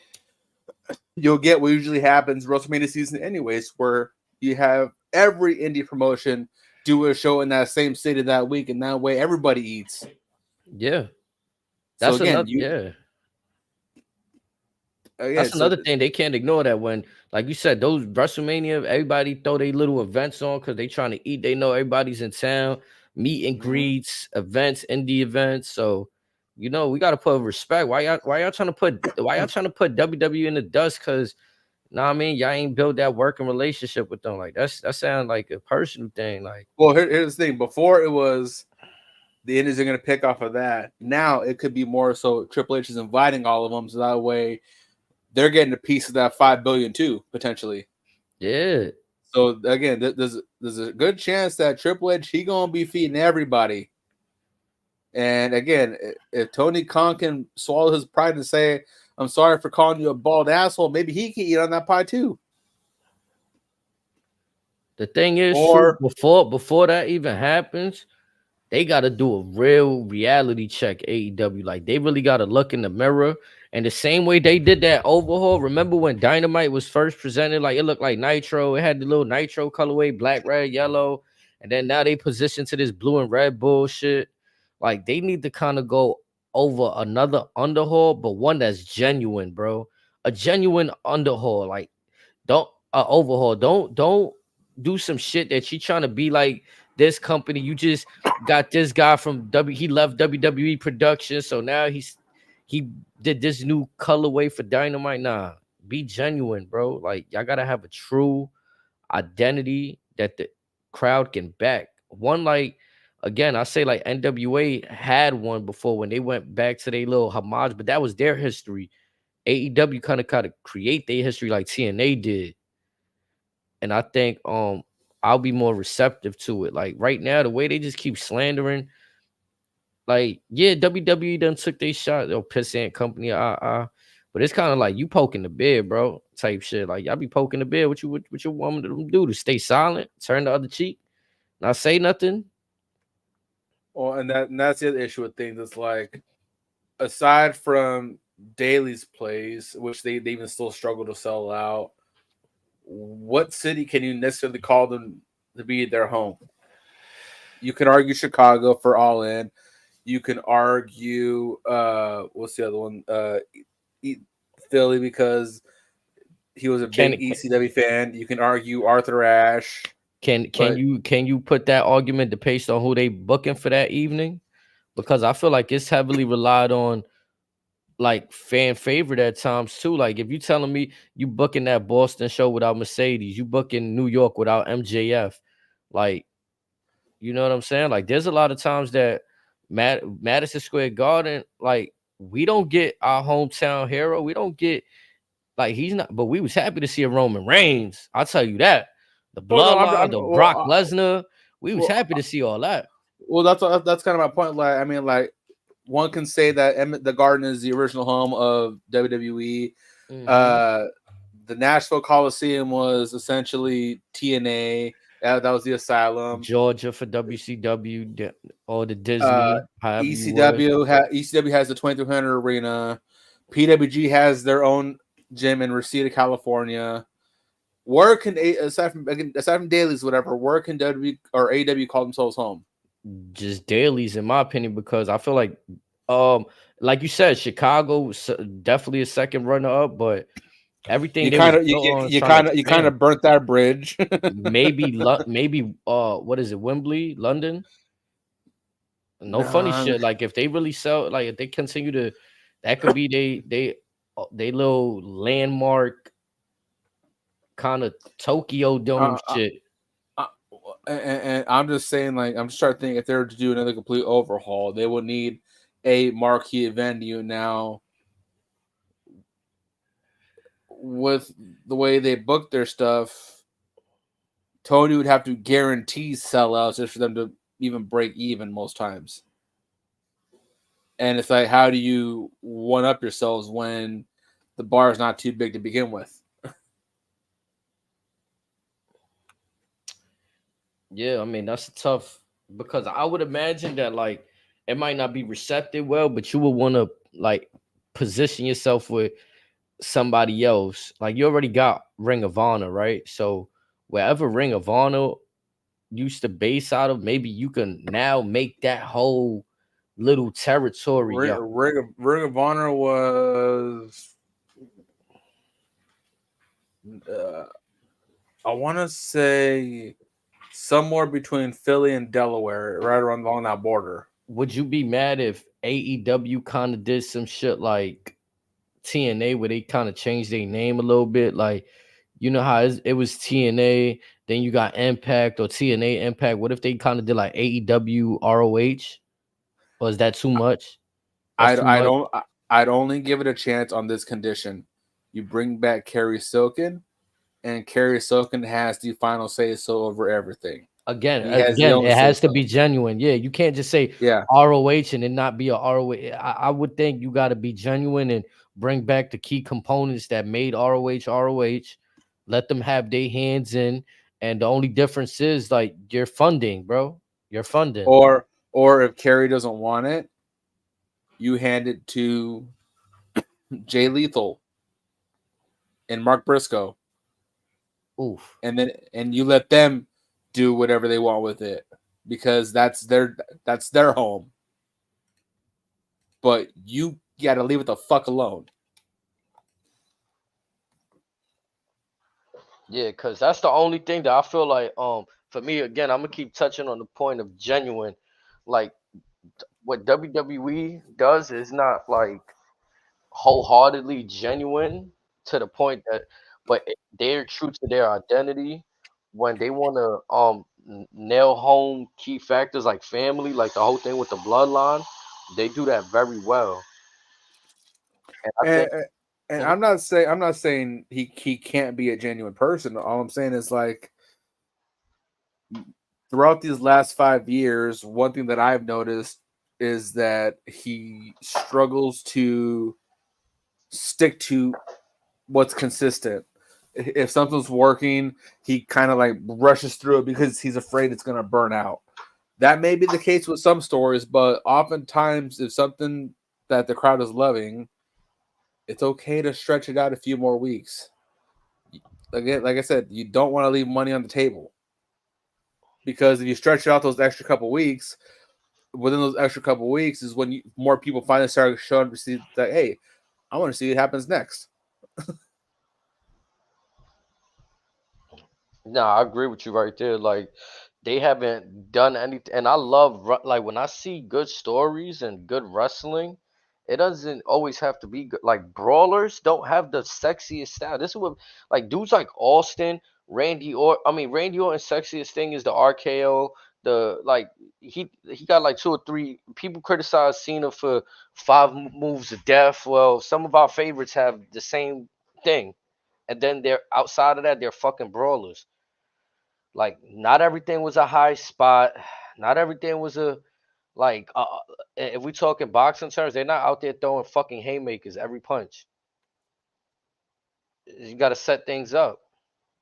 you'll get what usually happens WrestleMania season anyways, where you have every indie promotion do a show in that same city that week, and that way everybody eats. Yeah. That's so again, that's another thing. They can't ignore that when, like you said, those WrestleMania, everybody throw their little events on because they trying to eat. They know everybody's in town, meet and greets, events, indie events. So, we got to put respect. Why y'all trying to put WWE in the dust? Because, I mean, y'all ain't built that working relationship with them. Like that sounds like a personal thing. Like, well, here's the thing. Before it was the indies are going to pick off of that. Now it could be more so Triple H is inviting all of them, so that way they're getting a piece of that $5 billion too, potentially. Yeah. So again, there's a good chance that Triple H he gonna be feeding everybody. And again, if Tony Khan can swallow his pride and say, "I'm sorry for calling you a bald asshole," maybe he can eat on that pie too. The thing is, before that even happens, they got to do a real reality check. AEW, like they really got to look in the mirror. And the same way they did that overhaul, remember when Dynamite was first presented? Like it looked like Nitro. It had the little Nitro colorway, black, red, yellow. And then now they position to this blue and red bullshit. Like they need to kind of go over another underhaul, but one that's genuine, bro. A genuine underhaul. Like don't overhaul. Don't do some shit that you trying to be like this company. You just got this guy from he left WWE production, so now he did this new colorway for Dynamite. Nah, be genuine, bro. Like y'all gotta have a true identity that the crowd can back. One like again, I say like NWA had one before when they went back to their little homage, but that was their history. AEW kind of create their history like TNA did. And I think I'll be more receptive to it. Like right now, the way they just keep slandering, like yeah, WWE done took their shot, or pissant company, but it's kind of like you poking the bear, bro, type shit. Like y'all be poking the bear. What you want me to do? To stay silent, turn the other cheek, not say nothing? Well, and that's the other issue with things. It's like, aside from Daly's plays, which they even still struggle to sell out, what city can you necessarily call them to be their home? You can argue Chicago for All In. You can argue what's the other one? Philly, because he was a Can big ECW fan. You can argue Arthur Ashe. can But you put that argument to based on who they booking for that evening? Because I feel like it's heavily relied on like fan favorite at times too. Like if you telling me you booking that Boston show without Mercedes, you booking New York without MJF, like you know what I'm saying? Like there's a lot of times that Madison Square Garden, like we don't get our hometown hero. We don't get like he's not, but we was happy to see a Roman Reigns. I'll tell you that. The well, no, bloodline, the Brock Lesnar, we was well, happy to see all that. well, that's kind of my point. Like, I mean, like one can say that the Garden is the original home of WWE. Mhm. The Nashville Coliseum was essentially TNA. That was the Asylum. Georgia for WCW or the Uh, Disney, however you would. ECW has the 2300 Arena. PWG has their own gym in Reseda, California. Where can aside from dailies, whatever, where can W or AW call themselves home? Just dailies, in my opinion, because I feel um like you said, Chicago definitely a second runner up, but everything You they was kind of built on is trying to you kind expand. of burnt that bridge. Maybe what is it, Wembley, London? No funny Nah, shit. Like if they really sell, like if they continue to, that could be they little landmark kind of Tokyo Dome uh, shit. uh, and I'm just saying, like, I'm just trying to think if they were to do another complete overhaul, they would need a marquee venue. Now, with the way they book their stuff, Tony would have to guarantee sellouts just for them to even break even most times. And it's like, how do you one up yourselves when the bar is not too big to begin with? Yeah, I mean that's tough because I would imagine that like it might not be receptive well, but you would want to like position yourself with somebody else. Like you already got Ring of Honor, right? So wherever Ring of Honor used to base out of, maybe you can now make that whole little territory. Ring of Honor was, uh, I want to say, somewhere between Philly and Delaware, right around along that border. Would you be mad if AEW kind of did some shit like TNA where they kind of changed their name a little bit? Like, you know how it was TNA, then you got Impact or TNA Impact. What if they kind of did like AEW ROH? Or is that too much? That's too I much. don't. I'd only give it a chance on this condition: you bring back Kerry Silken, and Kerry Silken has the final say so over everything. He has the Again, own it say has to so. be genuine. Yeah, you can't just say Yeah. ROH and it not be a ROH. I would think you got to be genuine and bring back the key components that made ROH ROH. Let them have their hands in, and the only difference is like your funding, bro. Your funding. Or if Kerry doesn't want it, you hand it to Jay Lethal and Mark Briscoe, Oof. and you let them do whatever they want with it because that's their home. But you got to leave it the fuck alone. Yeah, because that's the only thing that I feel like for me again, I'm gonna keep touching on the point of genuine. Like what WWE does is not like wholeheartedly genuine to the point that, but they're true to their identity when they want to nail home key factors like family, like the whole thing with the bloodline. They do that very well, and I And think. and Mhm. I'm not saying he can't be a genuine person. All I'm saying is like throughout these last 5 years, one thing that I've noticed is that he struggles to stick to what's consistent. If something's working, he kind of like rushes through it because he's afraid it's going to burn out. That may be the case with some stories, but oftentimes, if something that the crowd is loving, it's okay to stretch it out a few more weeks. Like I said, you don't want to leave money on the table because if you stretch it out those extra couple weeks, within those extra couple weeks is when more people finally start showing to see that hey, I want to see what happens next. No, I agree with you right there. Like they haven't done anything, and I love like when I see good stories and good wrestling. It doesn't always have to be good. Like brawlers don't have the sexiest style. This is what like dudes like Austin, Randy Orton's sexiest thing is the RKO. The like he got like two or three people criticize Cena for five moves of death. Well, some of our favorites have the same thing, and then they're outside of that they're fucking brawlers. Like not everything was a high spot. Not everything was a like. If we talking boxing terms, they're not out there throwing fucking haymakers every punch. You got to set things up.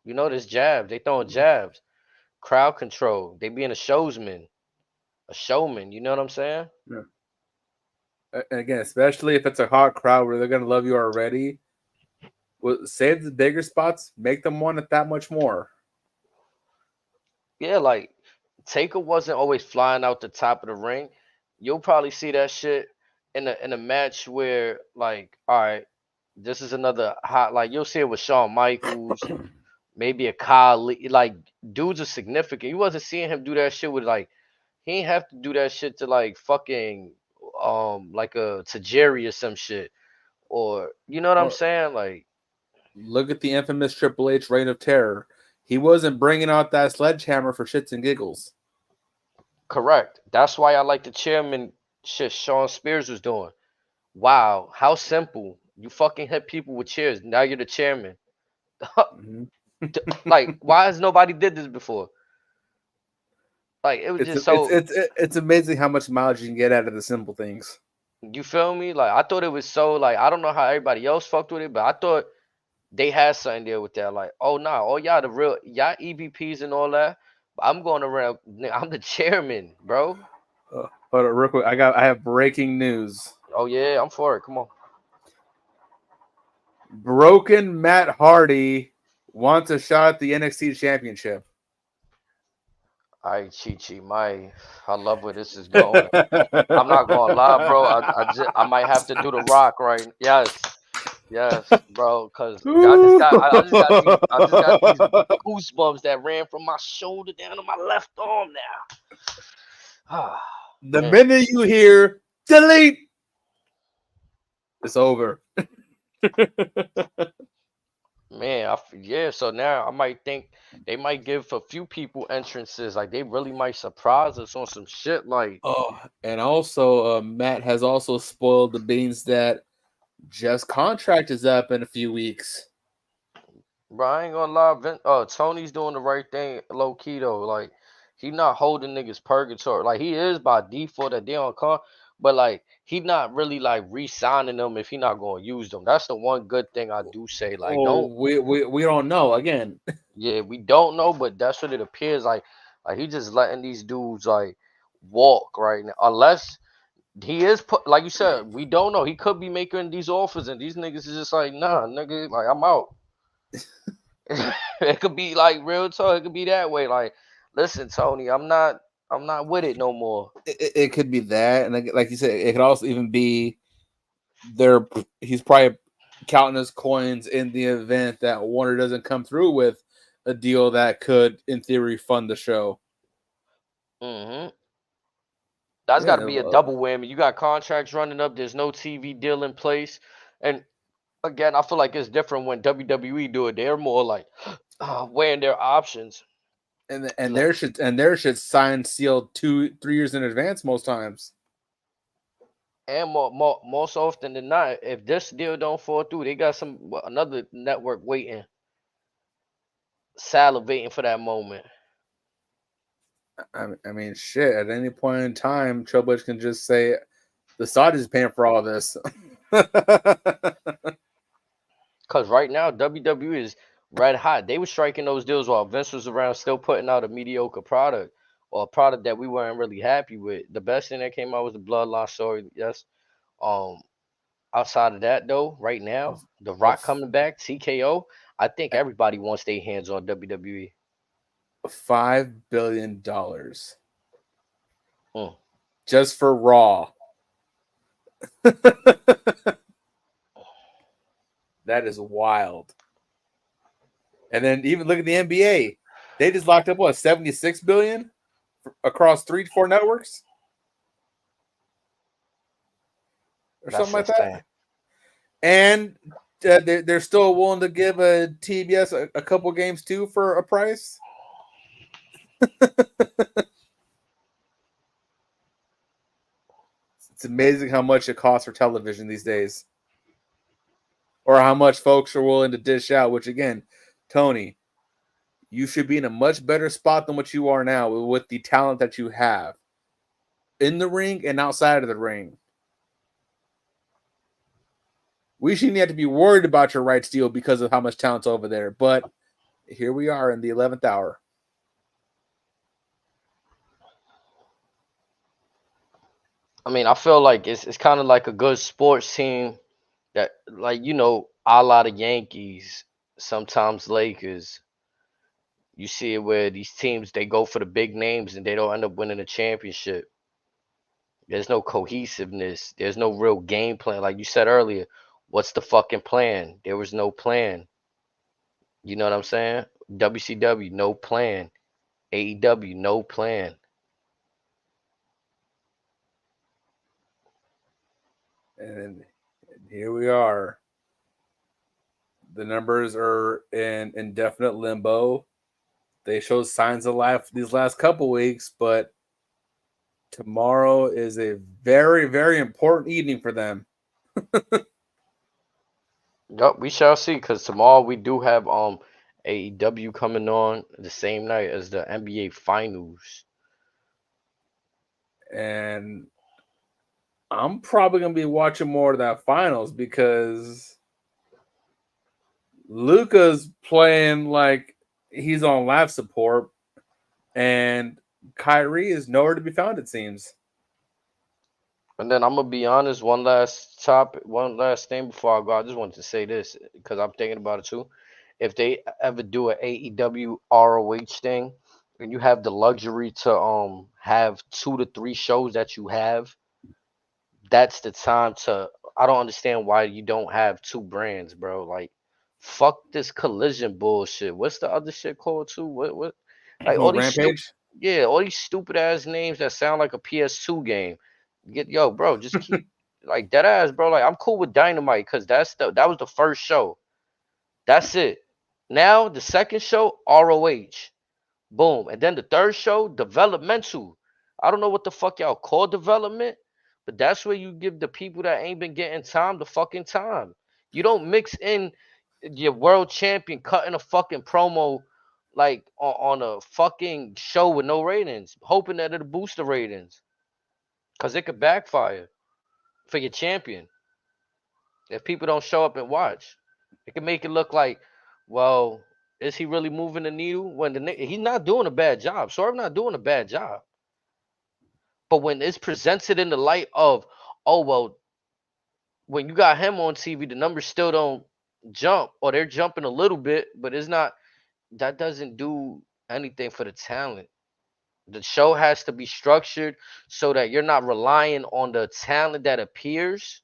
You know, there's jabs. They throwing jabs. Crowd control. They being a showman. You know what I'm saying? Yeah. And again, especially if it's a hot crowd where they're gonna love you already, well, save the bigger spots, make them want it that much more. Yeah, like Taker wasn't always flying out the top of the ring. You'll probably see that shit in a match where like, all right, this is another hot. Like you'll see it with Shawn Michaels, maybe a Kyle, like dudes are significant. You wasn't seeing him do that shit with like he ain't have to do that shit to like fucking like a Tajiri or some shit or you know what I'm Or saying? Like look at the infamous Triple H Reign of Terror. He wasn't bringing out that sledgehammer for shits and giggles. correct. That's why I like the chairman shit Sean Spears was doing. Wow, how simple. You fucking hit people with chairs. Now you're the chairman. Mhm. Like why has nobody did this before? Like it was it's just it's so it's it's amazing how much mileage you can get out of the simple things. you feel me? Like I thought it was so like I don't know how everybody else fucked with it, but I thought they had something there with that. Like, oh no, oh y'all the real y'all EVPs and all that. But I'm going around. I'm the chairman, bro. Hold on, real quick. I have breaking news. Oh yeah, I'm for it. Come on. Broken Matt Hardy wants a shot at the NXT Championship. All right, Chi my I love where this is going. I'm not gonna lie, bro. I might have to do the rock right. Yes, bro. Cause I just got these goosebumps that ran from my shoulder down to my left arm now. Ah, The man. minute you hear delete, it's over. Man, yeah. So now I might think they might give a few people entrances. Like they really might surprise us on some shit. Like, Oh, and also Matt has also spoiled the beans that Jeff's contract is up in a few weeks. bro, I ain't gonna lie. Tony's doing the right thing, low key though. Like, he not holding niggas purgatory. Like he is by default that they on con, but like he not really like re-signing them if he not gonna use them. That's the one good thing I do say. Like, Oh, don't. we don't know. Again, Yeah, we don't know, but that's what it appears like. Like he just letting these dudes like walk right now, unless. He is put like you said. We don't know. He could be making these offers, and these niggas is just like, nah, nigga. Like I'm out. It could be like real talk. It could be that way. Like, listen, Tony, I'm not with it no more. it could be that, and like you said, it could also even be there. He's probably counting his coins in the event that Warner doesn't come through with a deal that could, in theory, fund the show. Hmm That's got to Yeah, be a double whammy. You got contracts running up. There's no TV deal in place, and Again, I feel like it's different when WWE do it. They're more like weighing their options. And Like, their shit signed sealed 2-3 years in advance most times. and most often than not, if this deal don't fall through, they got another network waiting, salivating for that moment. I mean, shit. At any point in time, Triple H can just say, "The Saudis is paying for all this." Cause right now WWE is red hot. They were striking those deals while Vince was around, still putting out a mediocre product or a product that we weren't really happy with. The best thing that came out was the Bloodline story. Yes. Um. Outside of that, though, right now, of, The Rock of coming back, TKO. I think everybody wants their hands on WWE. $5 billion Mm. just for Raw. That is wild. And then even look at the NBA. They just locked up what, 76 billion across 3-4 networks or That's something like insane. that. And they're still willing to give a TBS a couple games too for a price. It's amazing how much it costs for television these days, or how much folks are willing to dish out. Which again, Tony, you should be in a much better spot than what you are now with the talent that you have in the ring and outside of the ring. We shouldn't have to be worried about your rights deal because of how much talent's over there. But here we are in the 11th hour. I mean, I feel like it's kind of like a good sports team that, like, a lot of Yankees, sometimes Lakers. You see it where these teams, they go for the big names and they don't end up winning a championship. There's no cohesiveness. There's no real game plan. Like you said earlier, what's the fucking plan? There was no plan. You know what I'm saying? WCW, no plan. AEW, no plan. And here we are. The numbers are in indefinite limbo. They show signs of life these last couple weeks, but tomorrow is a very, very important evening for them. Yup, we shall see. Cause tomorrow we do have AEW coming on the same night as the NBA Finals. And I'm probably going to be watching more of that finals because Luca's playing like he's on life support, and Kyrie is nowhere to be found, it seems. And then I'm gonna be honest, one last topic, one last thing before I go. I just wanted to say this because I'm thinking about it too. If they ever do an AEW ROH thing, and you have the luxury to have 2 to 3 shows that you have, that's the time to. I don't understand why you don't have 2 brands, bro. Like, fuck this collision bullshit. What's the other shit called too? What? Like all these Rampage? yeah, all these stupid ass names that sound like a PS2 game. Bro, just keep like that ass, bro. Like I'm cool with Dynamite because that was the first show. That's it. Now the second show, ROH. Boom. And then the third show, developmental. I don't know what the fuck y'all call development, but that's where you give the people that ain't been getting time the fucking time. You don't mix in your world champion cutting a fucking promo like on a fucking show with no ratings, hoping that it'll boost the ratings. Cause it could backfire for your champion if people don't show up and watch. It can make it look like, well, is he really moving the needle when he's not doing a bad job? Swerve not doing a bad job. But when it's presented in the light of, oh well, when you got him on TV, the numbers still don't jump, or they're jumping a little bit, but it's not. That doesn't do anything for the talent. The show has to be structured so that you're not relying on the talent that appears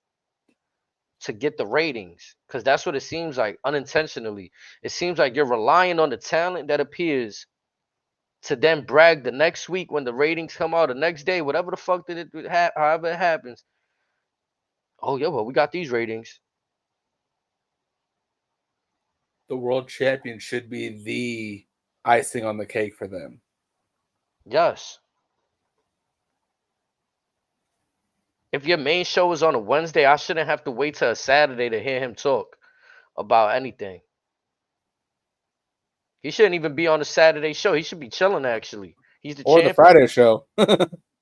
to get the ratings, because that's what it seems like unintentionally. It seems like you're relying on the talent that appears to then brag the next week when the ratings come out, the next day, whatever the fuck that however it happens. Oh yeah, well we got these ratings. the world champion should be the icing on the cake for them. Yes. If your main show is on a Wednesday, I shouldn't have to wait till a Saturday to hear him talk about anything. He shouldn't even be on a Saturday show. He should be chilling, actually. He's the Or the champion. Friday show.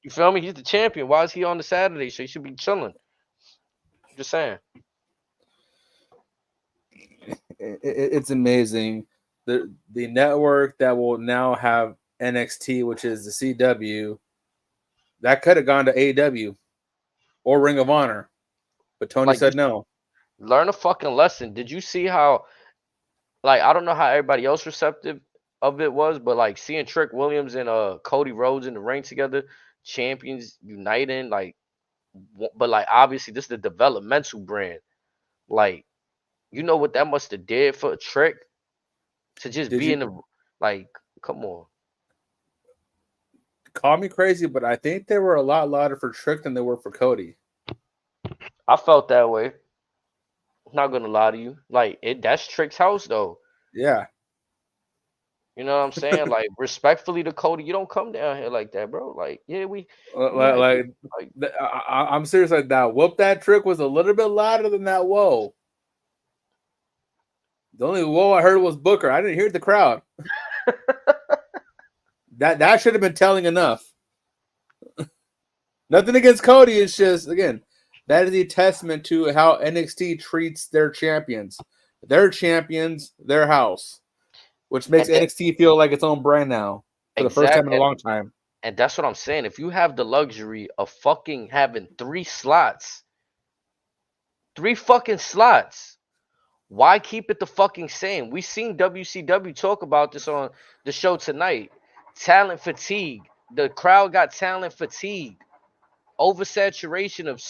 You feel me? He's the champion. Why is he on the Saturday show? He should be chilling. Just saying. It's amazing. The network that will now have NXT, which is the CW, that could have gone to AEW or Ring of Honor, but Tony Like, said no. learn a fucking lesson. Did you see how, like, I don't know how everybody else receptive of it was, but like seeing Trick Williams and Cody Rhodes in the ring together, champions uniting, like, but like obviously this is the developmental brand. Like, you know what that must have did for a Trick to just Did be you in the, like, come on. call me crazy? But I think they were a lot louder for Trick than they were for Cody. I felt that way. Not gonna lie to you. Like, that's Trick's house though. Yeah, You know what I'm saying? Like, respectfully to Cody, you don't come down here like that, bro. Like, yeah, we like, like, like like I'm serious. Like that whoop, that Trick was a little bit louder than that whoa. The only whoa I heard was Booker. I didn't hear the crowd. That should have been telling enough. Nothing against Cody. It's just, again, that is a testament to how NXT treats their champions. Their champions, their house, which makes and NXT feel like its own brand now for the first time in a exact long time. and that's what I'm saying. If you have the luxury of fucking having 3 slots, 3 fucking slots, why keep it the fucking same? We seen WCW talk about this on the show tonight. Talent fatigue. The crowd got talent fatigue. Oversaturation of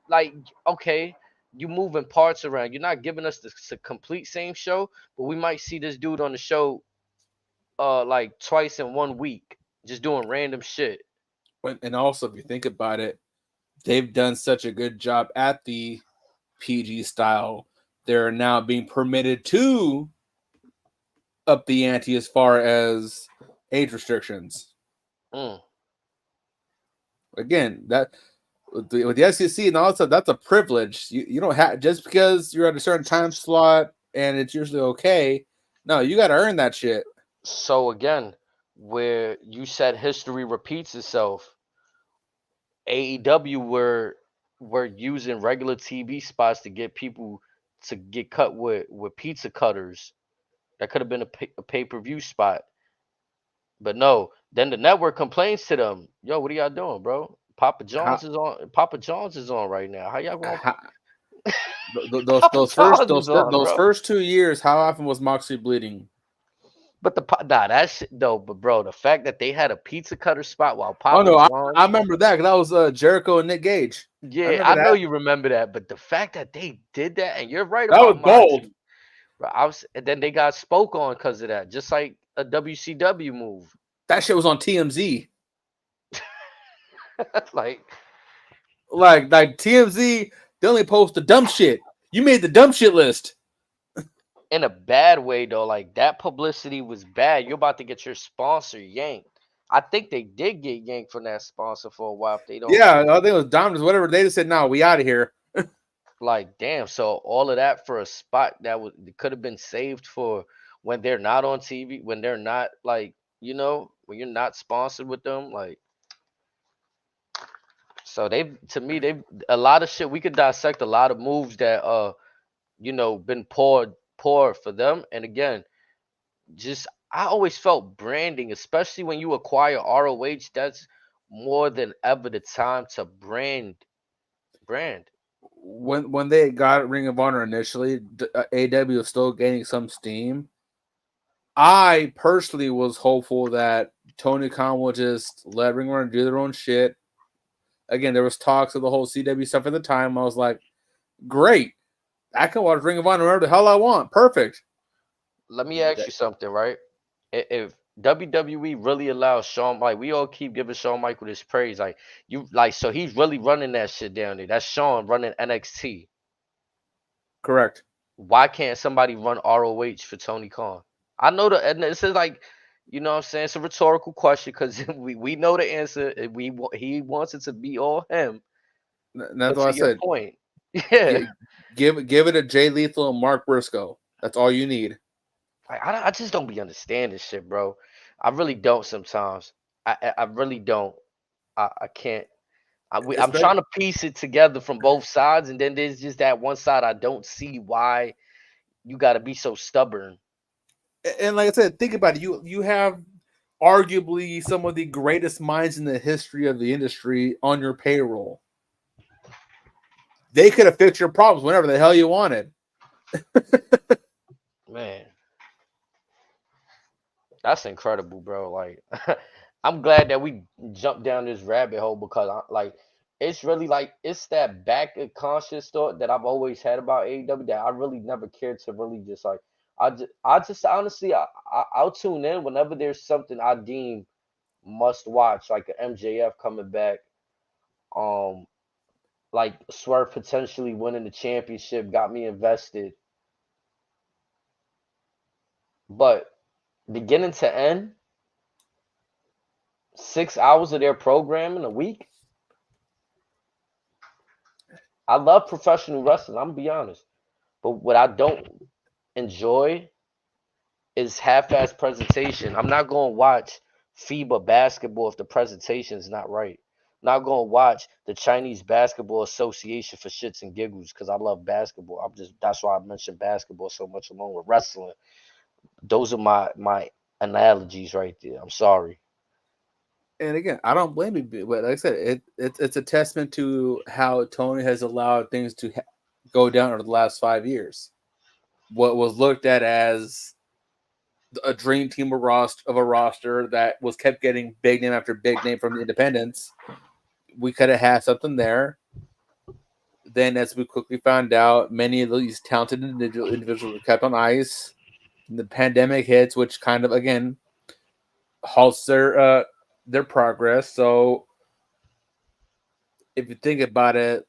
like, okay, you moving parts around. You're not giving us the complete same show, but we might see this dude on the show like twice in 1 week, just doing random shit. And also, if you think about it, they've done such a good job at the PG style. They're now being permitted to up the ante as far as age restrictions. Mm. Again, that with the SEC and all that stuff, that's a privilege. You don't have, just because you're at a certain time slot and it's usually okay. No, you got to earn that shit. So again, where you said history repeats itself, AEW were using regular TV spots to get people to get cut with pizza cutters. That could have been a pay-per-view spot. But no, then the network complains to them. Yo, what are y'all doing, bro? Papa How, John's is on. Papa John's is on right now. How y'all going? how, Papa John's is on, those bro. first 2 years, how often was Moxley bleeding? But nah, that shit though. But bro, the fact that they had a pizza cutter spot while Oh Papa no, John's, I remember that, 'cause that was Jericho and Nick Gage. I yeah, remember I know that. you remember that. But the fact that they did that, and you're right That was about bold. Moxley, bro. And then they got spoke on because of that, just like a WCW move. That shit was on TMZ. Like, Like TMZ, they only post the dumb shit. You made the dumb shit list. in a bad way though, like that publicity was bad. You're about to get your sponsor yanked. I think they did get yanked from that sponsor for a while. If they don't, Yeah, I think it was Dominus, whatever. They just said, "No, we out of here." like, damn. So all of that for a spot that could have been saved for when they're not on TV, when they're not, like, when you're not sponsored with them, like. So to me, they a lot of shit. We could dissect a lot of moves that been poor for them. And again, just I always felt branding, especially when you acquire ROH, that's more than ever the time to brand. When they got Ring of Honor initially, AW was still gaining some steam. I personally was hopeful that Tony Khan would just let Ring of Honor do their own shit. Again, there was talks of the whole CW stuff at the time. I was like, great. I can watch Ring of Honor wherever the hell I want. Perfect. Let me ask you something, right? If WWE really allows Shawn, like, we all keep giving Shawn Michael this praise, like, so he's really running that shit down there. That's Shawn running NXT. Correct. Why can't somebody run ROH for Tony Khan? I know and this is like, you know what I'm saying? It's a rhetorical question because we know the answer. He wants it to be all him. That's But what I to your said. point, yeah, Give it a Jay Lethal and Mark Briscoe. That's all you need. I just don't be understanding shit, bro. I really don't sometimes. I really don't. I can't. I'm trying to piece it together from both sides, and then there's just that one side I don't see why you got to be so stubborn. And like I said, think about it. You have arguably some of the greatest minds in the history of the industry on your payroll. They could have fixed your problems whenever the hell you wanted. Man, that's incredible, bro. Like, I'm glad that we jumped down this rabbit hole because it's really like it's that back of conscious thought that I've always had about AEW that I really never cared to really just like. I just honestly, I'll tune in whenever there's something I deem must watch, like a MJF coming back, um, like Swerve potentially winning the championship got me invested. But beginning to end, 6 hours of their programming a week. I love professional wrestling. I'm gonna be honest, but what I don't enjoy is half-ass presentation. I'm not gonna watch FIBA basketball if the presentation is not right. I'm not gonna watch the Chinese Basketball Association for shits and giggles because I love basketball. That's why I mentioned basketball so much along with wrestling. Those are my analogies right there. I'm sorry. And again, I don't blame you, but like I said, it's a testament to how Tony has allowed things to go down over the last 5 years. What was looked at as a dream team of a roster that was kept getting big name after big name from the independents, we could have had something there. Then, as we quickly found out, many of these talented individuals were kept on ice. The pandemic hits, which kind of again halts their progress. So, if you think about it,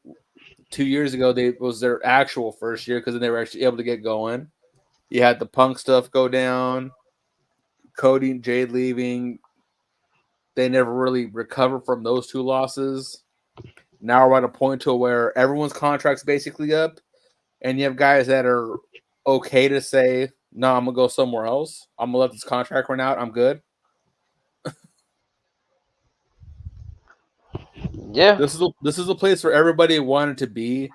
2 years ago was their actual first year because then they were actually able to get going. You had the Punk stuff go down, Cody and Jade leaving. They never really recovered from those two losses. Now we're at a point to where everyone's contract's basically up, and you have guys that are okay to say, "No, I'm gonna go somewhere else. I'm gonna let this contract run out. I'm good." Yeah, This is a place where everybody wanted to be,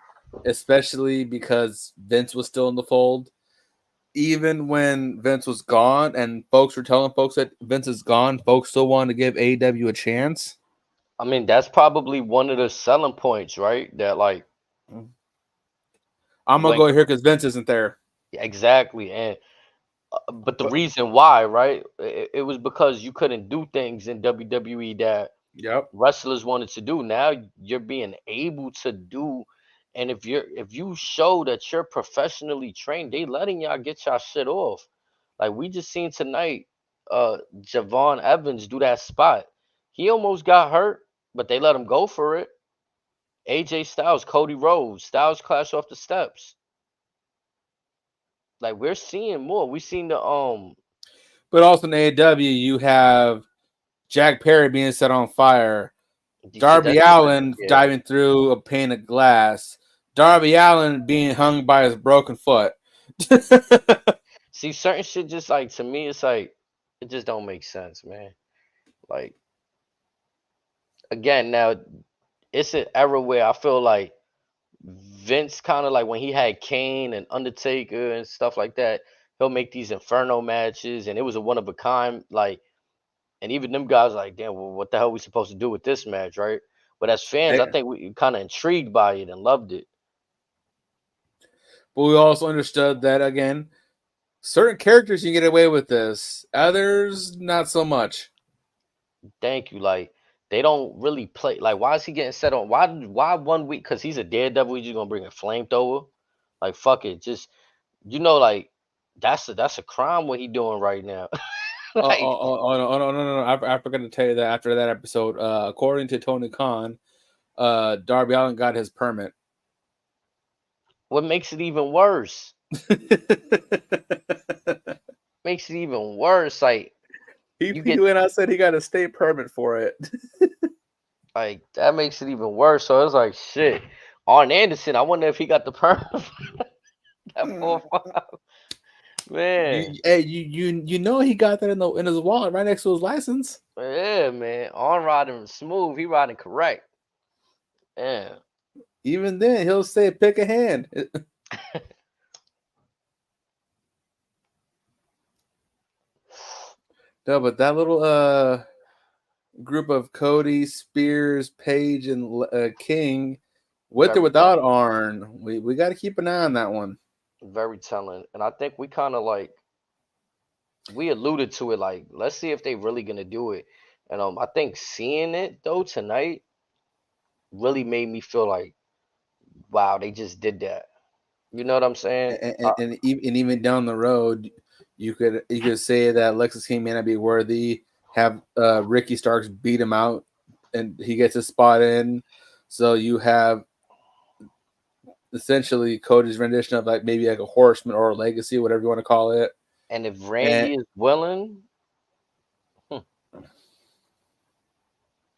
especially because Vince was still in the fold. Even when Vince was gone, and folks were telling folks that Vince is gone, folks still wanted to give AEW a chance. I mean that's probably one of the selling points, right? That like I'm gonna when go here because Vince isn't there. exactly, and but the But reason why, right? It was because you couldn't do things in WWE that yep, wrestlers wanted to do. Now you're being able to do, and if you show that you're professionally trained, they letting y'all get y'all shit off. Like we just seen tonight, Javon Evans do that spot. He almost got hurt, but they let him go for it. AJ Styles, Cody Rhodes, Styles clash off the steps. Like we're seeing more. We seen the but also in AEW you have Jack Perry being set on fire, Darby Allin yeah. diving through a pane of glass, Darby Allin being hung by his broken foot. See, certain shit just like to me, it's like it just don't make sense, man. Like again, now it's an era where I feel like Vince kind of like when he had Kane and Undertaker and stuff like that, he'll make these Inferno matches, and it was a one of a kind. Like, and even them guys like, damn, well, what the hell we supposed to do with this match, right? But as fans, I think we kind of intrigued by it and loved it. But we also understood that again, certain characters you get away with this, others not so much. Thank you. Like they don't really play. Like why is he getting set on? Why 1 week? Because he's a daredevil. He's just gonna bring a flamethrower. Like fuck it. Just like that's a crime what he doing right now. Like No. I forgot to tell you that after that episode, according to Tony Khan, Darby Allin got his permit. what makes it even worse? Makes it even worse. Like you he get went out and said he got a state permit for it. like that makes it even worse. So it's like shit. Arn Anderson, I wonder if he got the permit for that 4-5. Man. You know he got that in his wallet right next to his license. Yeah, man. Arn riding smooth. He riding correct. Yeah. Even then, he'll say, "Pick a hand." No, but that little group of Cody, Spears, Page, and King, with or Very without telling. Arn, we got to keep an eye on that one. Very telling. And I think we kind of like we alluded to it. Like, let's see if they really gonna do it. And I think seeing it though tonight really made me feel like, wow, they just did that. You know what I'm saying? And even down the road, you could say that Lexus King may not be worthy. Have Ricky Starks beat him out, and he gets a spot in. So you have essentially Cody's rendition of like maybe like a Horseman or a Legacy, whatever you want to call it. And if Randy is willing,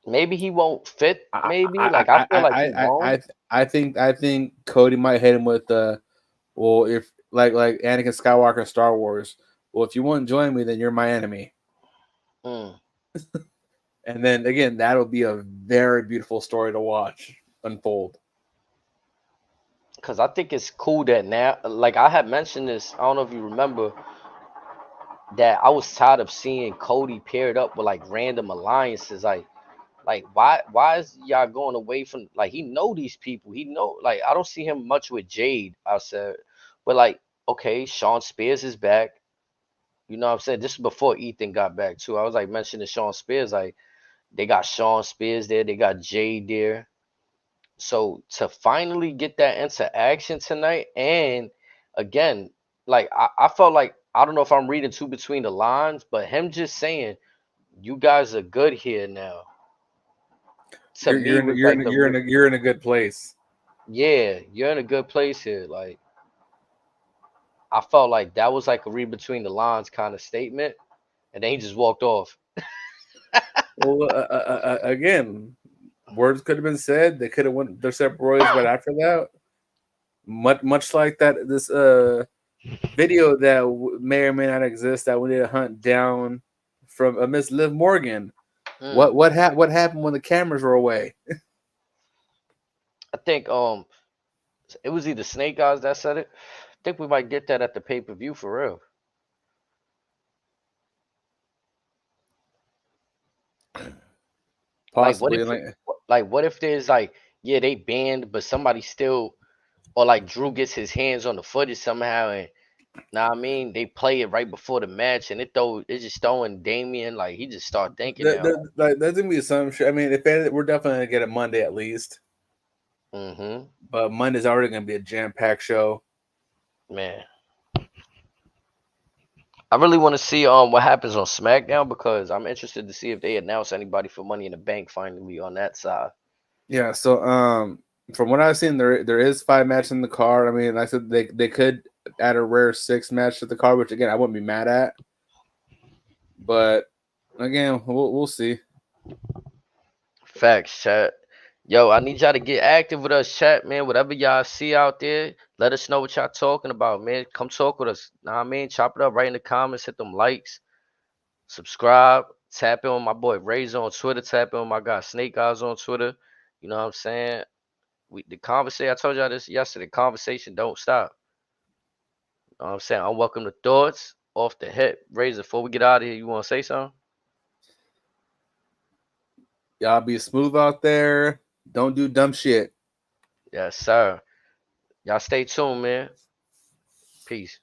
maybe he won't fit. Maybe I feel like he won't. I think Cody might hit him with well, if like Anakin Skywalker in Star Wars. Well, if you won't join me, then you're my enemy. Mm. And then again, that'll be a very beautiful story to watch unfold. Because I think it's cool that now, like I had mentioned this, I don't know if you remember, that I was tired of seeing Cody paired up with like random alliances. Like why is y'all going away from like he know these people? He know like I don't see him much with Jade. I said, but like okay, Sean Spears is back. You know what I'm saying? This is before Ethan got back too. I was like mentioning Sean Spears, like they got Sean Spears there, they got Jade there. So to finally get that into action tonight, and again, like I felt like I don't know if I'm reading too between the lines, but him just saying you guys are good here now. To me was like the You're in a good place. yeah, you're in a good place here. Like I felt like that was like a read between the lines kind of statement, and then he just walked off. Well, again, words could have been said. They could have went their separate ways right after that. Much like that this video that may or may not exist that we need to hunt down from Miss Liv Morgan. Mm. What happened when the cameras were away? I think it was either Snake Eyes that said it. I think we might get that at the pay-per-view for real. Possibly, Like what if there's like yeah they banned but somebody still or like Drew gets his hands on the footage somehow and nah I mean they play it right before the match and it's just throwing Damian like he just start thinking now. Like there's gonna be some shit. I mean, we're definitely gonna get it Monday at least. Mm-hmm. But Monday's already gonna be a jam-packed show. Man, I really want to see what happens on SmackDown because I'm interested to see if they announce anybody for Money in the Bank finally on that side. Yeah, so from what I've seen, there is 5 matches in the card. I mean, like I said they could add a rare 6 match to the card, which again I wouldn't be mad at. But again, we'll see. Facts, chat. Yo, I need y'all to get active with us, chat, man. Whatever y'all see out there, let us know what y'all talking about, man. Come talk with us. Know what I mean? Chop it up right in the comments, hit them likes, subscribe, tap in on my boy Razor on Twitter, tap in on my guy Snake Eyes on Twitter. You know what I'm saying? The conversation, I told y'all this yesterday, conversation don't stop. You know what I'm saying? Unwelcome to thoughts off the hip. Razor, before we get out of here, you want to say something? Y'all be smooth out there. Don't do dumb shit. Yes, sir. Y'all stay tuned, man. Peace.